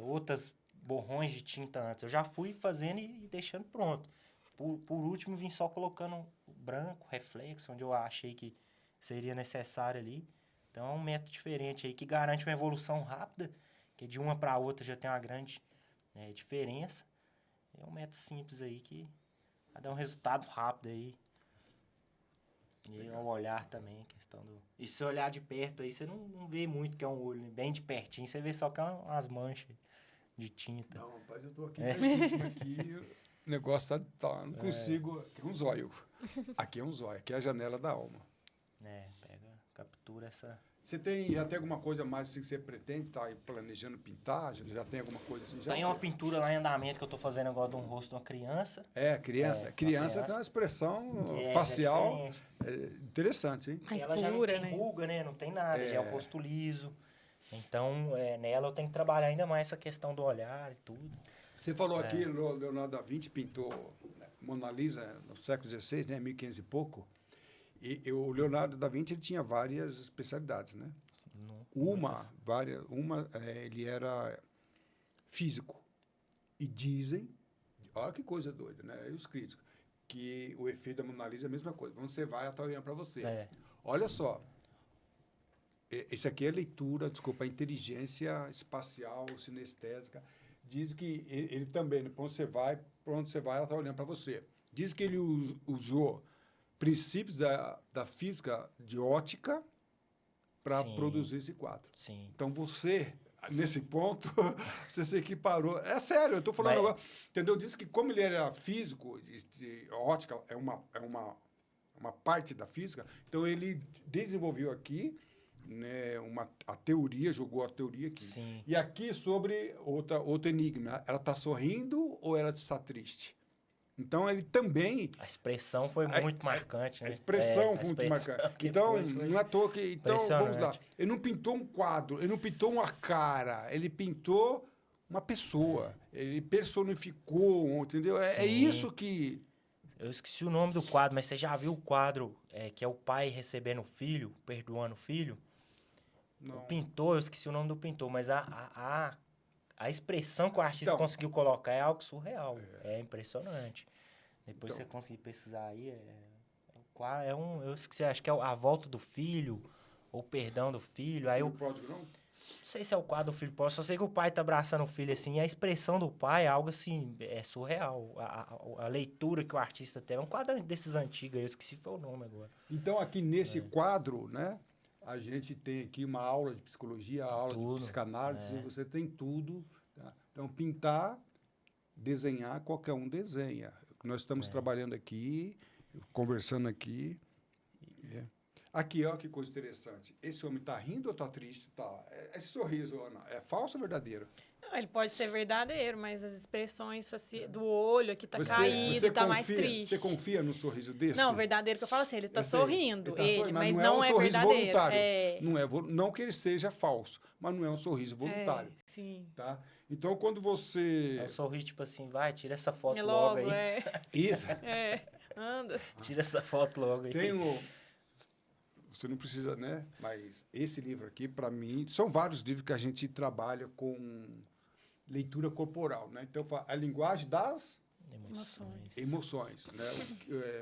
Speaker 2: outras borrões de tinta antes. Eu já fui fazendo e deixando pronto. Por último, vim só colocando branco, reflexo, onde eu achei que seria necessário ali. Então, é um método diferente aí que garante uma evolução rápida, que de uma para outra já tem uma grande diferença. É um método simples aí que vai dar um resultado rápido aí. E o olhar também, questão do... E se olhar de perto aí, você não vê muito que é um olho, né? Bem de pertinho, você vê só que é umas manchas de tinta.
Speaker 1: Não, rapaz, eu tô aqui, aqui o negócio tá não consigo... Aqui é um zóio. Aqui é um zóio, aqui é a janela da alma.
Speaker 2: Captura essa...
Speaker 1: Você já tem alguma coisa mais assim que você pretende estar planejando pintar? Já tem alguma coisa assim?
Speaker 2: Tem uma pintura lá em andamento que eu tô fazendo agora de um rosto de uma criança.
Speaker 1: Criança. Criança tem uma expressão facial interessante, hein?
Speaker 3: Mais
Speaker 2: ela
Speaker 3: pura,
Speaker 2: já não tem
Speaker 3: né?
Speaker 2: ruga, né? Não tem nada, já é o rosto liso. Então, nela eu tenho que trabalhar ainda mais essa questão do olhar e tudo.
Speaker 1: Você falou aqui, Leonardo da Vinci pintou Mona Lisa no século XVI, né? 1500 e pouco. E o Leonardo da Vinci ele tinha várias especialidades, né? Ele era físico. E dizem, olha que coisa doida, né? E os críticos, que o efeito da Mona Lisa é a mesma coisa. Quando você vai, ela está olhando para você. Olha só, esse aqui é leitura, a inteligência espacial, sinestésica. Diz que ele também, para onde você vai, ela está olhando para você. Diz que ele usou princípios da física de ótica para produzir esse quadro.
Speaker 2: Sim.
Speaker 1: Então, você, nesse ponto, você se equiparou. É sério, eu estou falando agora. Entendeu? Disse que como ele era físico, ótica é uma parte da física, então ele desenvolveu aqui a teoria, jogou a teoria aqui.
Speaker 2: Sim.
Speaker 1: E aqui sobre outro enigma. Ela está sorrindo ou ela está triste? Então, ele também...
Speaker 2: A expressão foi muito marcante, né?
Speaker 1: A expressão foi muito marcante. Então, não é à toa que... Então, vamos lá. Ele não pintou um quadro, ele não pintou uma cara, ele pintou uma pessoa. Ele personificou, entendeu? É isso que...
Speaker 2: Eu esqueci o nome do quadro, mas você já viu o quadro que é o pai recebendo o filho, perdoando o filho?
Speaker 1: Não.
Speaker 2: O pintor, eu esqueci o nome do pintor, mas a expressão que o artista conseguiu colocar é algo surreal. É impressionante. Depois você conseguir pesquisar aí, eu esqueci, acho que é a volta do filho, ou perdão do filho. Aí
Speaker 1: pródigo, não?
Speaker 2: Não sei se é o quadro do filho pródigo, só sei que o pai tá abraçando o filho assim, e a expressão do pai é algo assim, é surreal. A leitura que o artista tem, é um quadro desses antigos, eu esqueci foi o nome agora.
Speaker 1: Então, aqui nesse quadro, né? A gente tem aqui uma aula de psicologia, aula de psicanálise, você tem tudo. Tá? Então, pintar, desenhar, qualquer um desenha. Nós estamos trabalhando aqui, conversando aqui. Aqui, ó, que coisa interessante. Esse homem está rindo ou está triste? Tá. Esse sorriso, Ana, é falso ou verdadeiro?
Speaker 3: Não, ele pode ser verdadeiro, mas as expressões do olho aqui tá caído, tá mais triste.
Speaker 1: Você confia no sorriso desse?
Speaker 3: Não, verdadeiro que eu falo assim, ele tá sorrindo, mas
Speaker 1: não
Speaker 3: não é
Speaker 1: sorriso
Speaker 3: verdadeiro.
Speaker 1: Voluntário. Não que ele seja falso, mas não é um sorriso voluntário.
Speaker 3: Sim.
Speaker 1: Tá? Então, quando você...
Speaker 2: É um sorriso tipo assim, vai, tira essa foto
Speaker 3: logo
Speaker 2: aí.
Speaker 1: Isso.
Speaker 3: Anda.
Speaker 2: Tira essa foto logo aí.
Speaker 1: Você não precisa, né? Mas esse livro aqui, para mim, são vários livros que a gente trabalha com leitura corporal, né? Então, a linguagem das emoções, né?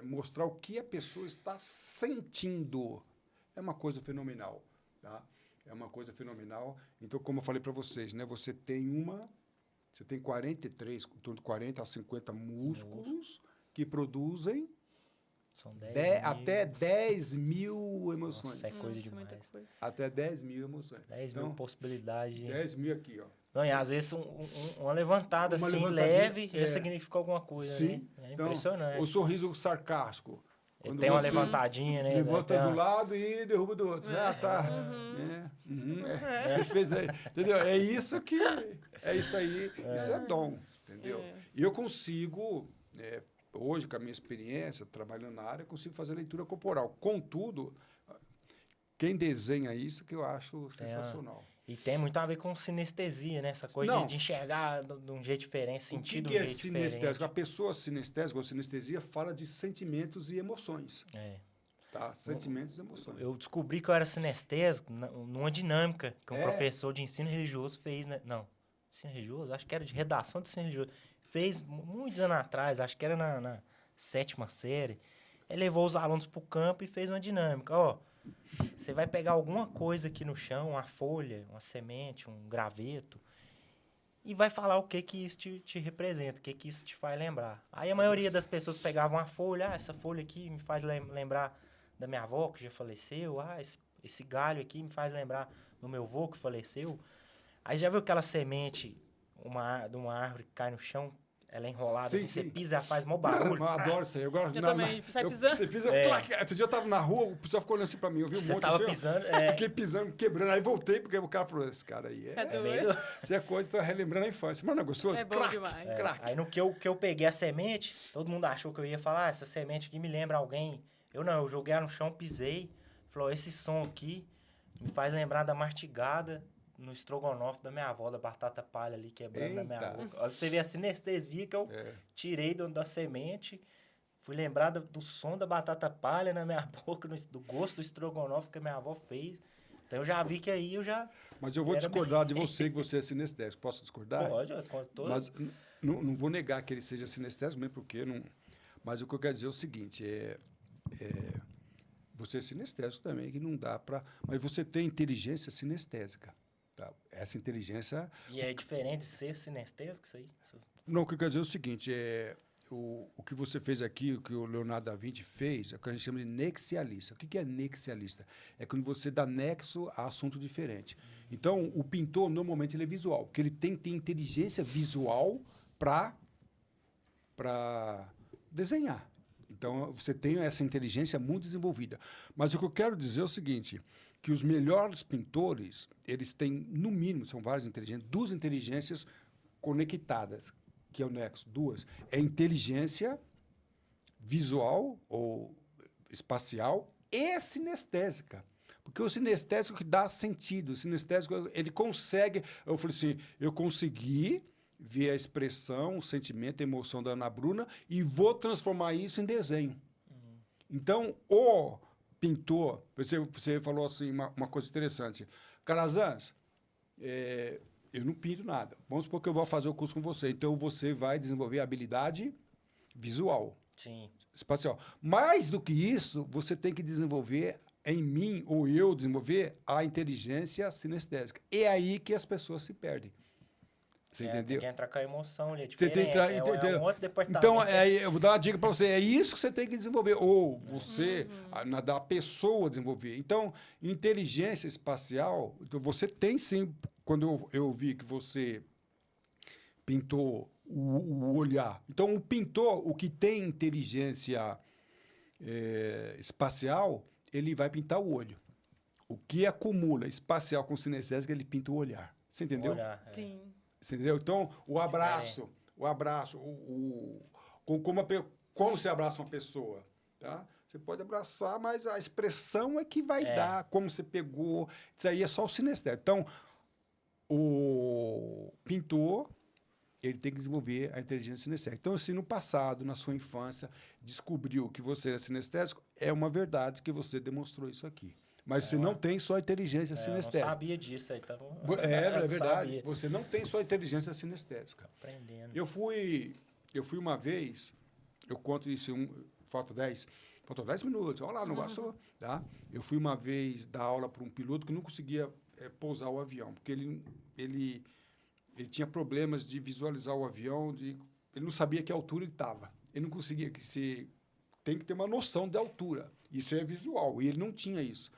Speaker 1: Mostrar o que a pessoa está sentindo. É uma coisa fenomenal, tá? É uma coisa fenomenal. Então, como eu falei para vocês, né? Você tem 43, em torno de 40 a 50 músculos que produzem
Speaker 2: São 10
Speaker 1: até 10 mil emoções.
Speaker 2: Nossa, é coisa demais.
Speaker 3: Coisa.
Speaker 1: Até 10 mil emoções.
Speaker 2: 10 mil possibilidades.
Speaker 1: 10 mil aqui, ó.
Speaker 2: Não, e às vezes uma levantada assim, leve, já significa alguma coisa,
Speaker 1: Sim.
Speaker 2: né? É impressionante.
Speaker 1: O sorriso sarcástico. Quando
Speaker 2: Tem uma
Speaker 1: você
Speaker 2: levantadinha, né?
Speaker 1: levanta
Speaker 2: Tem
Speaker 1: do
Speaker 2: uma-
Speaker 1: lado e derruba do outro. Ah, tá. Você fez aí. Entendeu? É isso aí. Isso é dom. Entendeu?
Speaker 3: É.
Speaker 1: E eu consigo, hoje, com a minha experiência, trabalhando na área, eu consigo fazer leitura corporal. Contudo, quem desenha isso que eu acho sensacional.
Speaker 2: E tem muito a ver com sinestesia, né? Essa coisa
Speaker 1: Não.
Speaker 2: de enxergar de um jeito diferente, sentir
Speaker 1: O
Speaker 2: de
Speaker 1: que
Speaker 2: um
Speaker 1: é
Speaker 2: jeito
Speaker 1: sinestésico?
Speaker 2: diferente.
Speaker 1: A pessoa sinestésica ou sinestesia fala de sentimentos e emoções.
Speaker 2: É.
Speaker 1: Tá? Sentimentos e emoções.
Speaker 2: Eu descobri que eu era sinestésico numa dinâmica que um
Speaker 1: É?
Speaker 2: professor de ensino religioso fez, né? Não, ensino religioso? Acho que era de redação do ensino religioso. Fez muitos anos atrás, acho que era na 7ª série. Ele levou os alunos pro campo e fez uma dinâmica. Ó, você vai pegar alguma coisa aqui no chão, uma folha, uma semente, um graveto, e vai falar o que que isso te representa, o que que isso te faz lembrar. Aí a maioria das pessoas pegavam uma folha, essa folha aqui me faz lembrar da minha avó, que já faleceu, esse galho aqui me faz lembrar do meu avô, que faleceu. Aí já viu aquela semente de uma árvore que cai no chão, ela é enrolada,
Speaker 1: Sim,
Speaker 2: assim, você
Speaker 1: sim.
Speaker 2: pisa, ela faz mó barulho.
Speaker 1: Eu adoro isso aí. Eu gosto
Speaker 3: Eu também, sai pisando.
Speaker 1: Você pisa,
Speaker 2: É.
Speaker 1: clac, outro dia eu tava na rua, o pessoal ficou olhando assim pra mim. Eu vi um
Speaker 2: Você
Speaker 1: monte
Speaker 2: tava
Speaker 1: assim, ó.
Speaker 2: pisando,
Speaker 1: Fiquei pisando, quebrando. Aí voltei, porque o cara falou: esse cara aí
Speaker 3: É
Speaker 2: é
Speaker 3: doido.
Speaker 2: meio...
Speaker 1: Isso é coisa que tá relembrando a infância. Mas não é gostoso?
Speaker 3: É bom
Speaker 1: Clac,
Speaker 3: demais.
Speaker 2: É,
Speaker 1: clac.
Speaker 2: aí no que eu peguei a semente, todo mundo achou que eu ia falar, essa semente aqui me lembra alguém. Eu não, eu joguei ela no chão, pisei. Falou, esse som aqui me faz lembrar da mastigada no estrogonofe da minha avó, da batata palha ali quebrando na minha
Speaker 1: Eita.
Speaker 2: boca. Olha pra você ver a sinestesia que eu tirei da semente. Fui lembrar do som da batata palha na minha boca, do gosto do estrogonofe que a minha avó fez. Então eu já vi que aí eu já...
Speaker 1: Mas eu vou
Speaker 2: Era
Speaker 1: discordar de você que você é sinestésico. Posso discordar?
Speaker 2: Pode, eu conto
Speaker 1: Mas não vou negar que ele seja sinestésico, mesmo porque não. Mas o que eu quero dizer é o seguinte: você é sinestésico também, que não dá para. Mas você tem inteligência sinestésica. Tá? Essa inteligência.
Speaker 2: E é diferente de ser sinestésico isso aí?
Speaker 1: Não, o que eu quero dizer é o seguinte: o que você fez aqui, o que o Leonardo da Vinci fez, é o que a gente chama de nexialista. O que é nexialista? É quando você dá nexo a assunto diferente. Então, o pintor, normalmente, ele é visual, porque ele tem que ter inteligência visual para desenhar. Então, você tem essa inteligência muito desenvolvida. Mas o que eu quero dizer é o seguinte, que os melhores pintores, eles têm, no mínimo, são várias inteligências, 2 inteligências conectadas, que é o nexo, 2. É inteligência visual ou espacial e sinestésica. Porque o sinestésico que dá sentido, o sinestésico, ele consegue... Eu falei assim, eu consegui ver a expressão, o sentimento, a emoção da Ana Bruna e vou transformar isso em desenho. Então, o pintor... Você falou assim, uma coisa interessante. Calazans, eu não pinto nada. Vamos supor que eu vou fazer o curso com você. Então, você vai desenvolver a habilidade visual.
Speaker 2: Sim.
Speaker 1: Espacial. Mais do que isso, você tem que desenvolver em mim, ou eu desenvolver, a inteligência sinestésica. É aí que as pessoas se perdem. Você entendeu?
Speaker 2: Tem que entrar com a emoção ali, é
Speaker 1: Você tem que
Speaker 2: diferente,
Speaker 1: entrar,
Speaker 2: é um outro departamento.
Speaker 1: então, eu vou dar uma dica para você. É isso que você tem que desenvolver. Ou você, da pessoa, desenvolver. Então, inteligência espacial, então você tem sim. Quando eu vi que você pintou o olhar. Então, o pintor, o que tem inteligência espacial, ele vai pintar o olho. O que acumula espacial com sinestésico, ele pinta o olhar. Você entendeu?
Speaker 2: Olhar,
Speaker 3: Sim.
Speaker 1: Você entendeu? Então, o abraço, como você abraça uma pessoa, tá? Você pode abraçar, mas a expressão é que vai dar, como você pegou, isso aí é só o sinestésico. Então, o pintor, ele tem que desenvolver a inteligência sinestésica. Então, se no passado, na sua infância, descobriu que você era sinestésico, é uma verdade que você demonstrou isso aqui. Mas você não tem só inteligência sinestésica.
Speaker 2: Eu não sabia disso aí, então...
Speaker 1: É verdade.
Speaker 2: Sabia.
Speaker 1: Você não tem só inteligência sinestésica.
Speaker 2: Aprendendo.
Speaker 1: Eu fui uma vez, eu conto isso faltam 10 minutos, olha lá, não passou, tá? Eu fui uma vez dar aula para um piloto que não conseguia pousar o avião, porque ele tinha problemas de visualizar o avião, ele não sabia que altura ele estava. Ele não conseguia, tem que ter uma noção de altura. Isso é visual, e ele não tinha isso.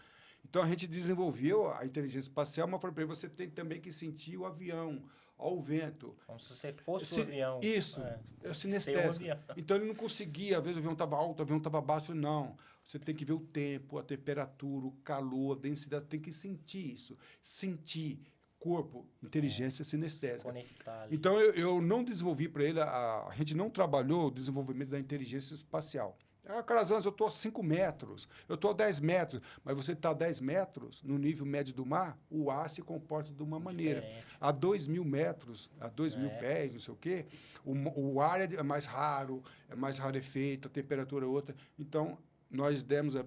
Speaker 1: Então, a gente desenvolveu a inteligência espacial, mas eu falei para ele, você tem também que sentir o avião, ao vento.
Speaker 2: Como se você fosse o avião.
Speaker 1: Isso, é sinestésico. Então, ele não conseguia, às vezes o avião estava alto, o avião estava baixo. Eu falei, não, você tem que ver o tempo, a temperatura, o calor, a densidade, tem que sentir isso. Sentir corpo, inteligência sinestésica.
Speaker 2: Conectar ali.
Speaker 1: Então, eu não desenvolvi para ele, a gente não trabalhou o desenvolvimento da inteligência espacial. Calazans, eu estou a 5 metros, eu estou a 10 metros, mas você está a 10 metros, no nível médio do mar, o ar se comporta de uma maneira.
Speaker 2: Diferente.
Speaker 1: A 2.000 metros, a 2.000 pés, não sei o quê, o ar é mais raro, é mais rarefeito, a temperatura é outra. Então, nós demos a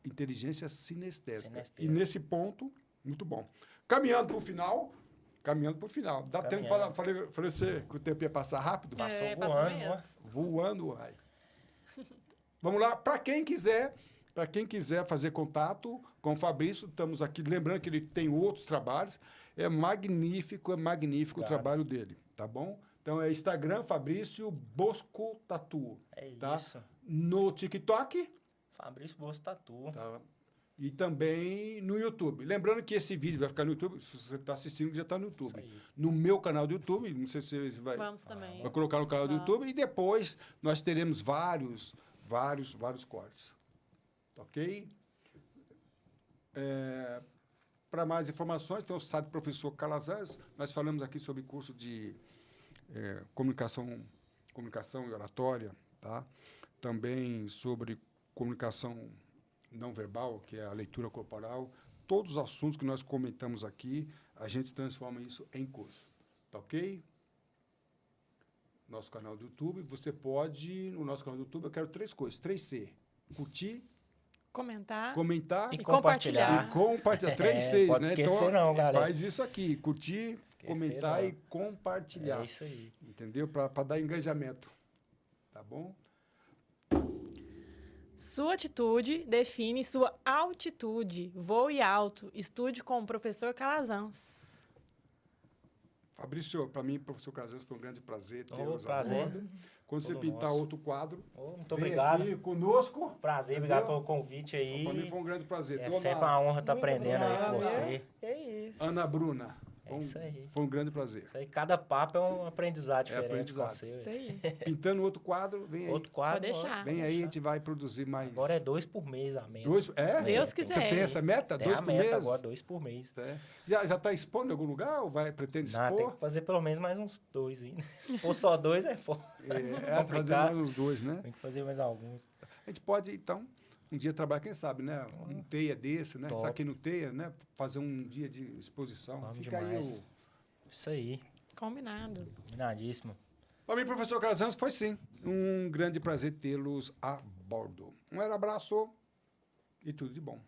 Speaker 1: inteligência sinestésica. E nesse ponto, muito bom. Caminhando para o final. Dá tempo de falar, falei você que o tempo ia passar rápido?
Speaker 2: Passou
Speaker 3: passou
Speaker 2: voando,
Speaker 3: mesmo.
Speaker 2: ó.
Speaker 1: Voando, uai. Vamos lá, para quem quiser fazer contato com o Fabrício, estamos aqui, lembrando que ele tem outros trabalhos, é magnífico o trabalho dele, tá bom? Então, é Instagram, Fabrício Bosco Tatu.
Speaker 2: É
Speaker 1: tá?
Speaker 2: isso.
Speaker 1: No TikTok.
Speaker 2: Fabrício Bosco Tatu.
Speaker 1: Tá. E também no YouTube. Lembrando que esse vídeo vai ficar no YouTube, se você está assistindo, já está no YouTube. No meu canal do YouTube, não sei se você vai,
Speaker 3: Vamos também.
Speaker 1: vai colocar no canal do YouTube, e depois nós teremos vários cortes. Ok? Para mais informações, tem o site do professor Calazans. Nós falamos aqui sobre curso de comunicação e oratória, tá? Também sobre comunicação não verbal, que é a leitura corporal. Todos os assuntos que nós comentamos aqui, a gente transforma isso em curso. Tá ok? Nosso canal do YouTube, você pode, no nosso canal do YouTube, eu quero 3 coisas, 3C. Curtir,
Speaker 3: Comentar
Speaker 2: E
Speaker 3: compartilhar.
Speaker 1: e compartilhar. 3 Cs,
Speaker 2: pode
Speaker 1: né?
Speaker 2: esquecer
Speaker 1: Então,
Speaker 2: não, galera.
Speaker 1: faz isso aqui, curtir, comentar
Speaker 2: não.
Speaker 1: e compartilhar.
Speaker 2: É isso aí.
Speaker 1: Entendeu? Para dar engajamento. Tá bom?
Speaker 3: Sua atitude define sua altitude. Voe alto. Estude com o professor Calazans.
Speaker 1: Fabrício, para mim, professor Calazans, foi um grande prazer tê-los a
Speaker 2: prazer.
Speaker 1: bordo. Quando você
Speaker 2: Todo
Speaker 1: pintar
Speaker 2: nosso.
Speaker 1: outro quadro,
Speaker 2: Muito
Speaker 1: vem
Speaker 2: obrigado.
Speaker 1: aqui conosco.
Speaker 2: Prazer,
Speaker 1: Entendeu?
Speaker 2: obrigado pelo convite aí.
Speaker 1: Para mim foi um grande prazer.
Speaker 2: É
Speaker 1: Dona
Speaker 2: sempre uma honra estar
Speaker 3: Muito
Speaker 2: aprendendo aí com
Speaker 3: obrigada.
Speaker 2: você.
Speaker 3: Que isso.
Speaker 1: Ana Bruna.
Speaker 2: É isso aí.
Speaker 1: Foi um grande prazer.
Speaker 2: Isso aí, cada papo é um aprendizado diferente
Speaker 1: aprendizado.
Speaker 2: com você.
Speaker 3: Isso aí.
Speaker 1: Pintando outro quadro, vem aí.
Speaker 2: Outro quadro.
Speaker 3: Pode deixar.
Speaker 1: Vem aí, a gente vai produzir mais.
Speaker 2: Agora é 2 por mês, amém.
Speaker 1: 2? É?
Speaker 3: Deus
Speaker 1: Você
Speaker 3: quiser.
Speaker 1: tem essa meta?
Speaker 2: Tem
Speaker 1: 2
Speaker 2: a
Speaker 1: por
Speaker 2: meta
Speaker 1: mês?
Speaker 2: agora, 2 por mês.
Speaker 1: É. Já está expondo em algum lugar ou pretende
Speaker 2: Não, tem
Speaker 1: expor?
Speaker 2: que fazer pelo menos mais uns 2 ainda. Se for só 2, é foda.
Speaker 1: Fazer
Speaker 2: complicado.
Speaker 1: mais uns 2, né?
Speaker 2: Tem que fazer mais alguns.
Speaker 1: A gente pode, então, um dia trabalhar, quem sabe, né? Um teia desse, né?
Speaker 2: Top.
Speaker 1: Tá aqui no teia, né? Fazer um dia de exposição.
Speaker 2: Vamos
Speaker 1: Fica
Speaker 2: demais.
Speaker 1: aí
Speaker 2: Isso aí.
Speaker 3: Combinado.
Speaker 2: Combinadíssimo.
Speaker 1: Para mim, professor Calazans, foi sim um grande prazer tê-los a bordo. Um abraço e tudo de bom.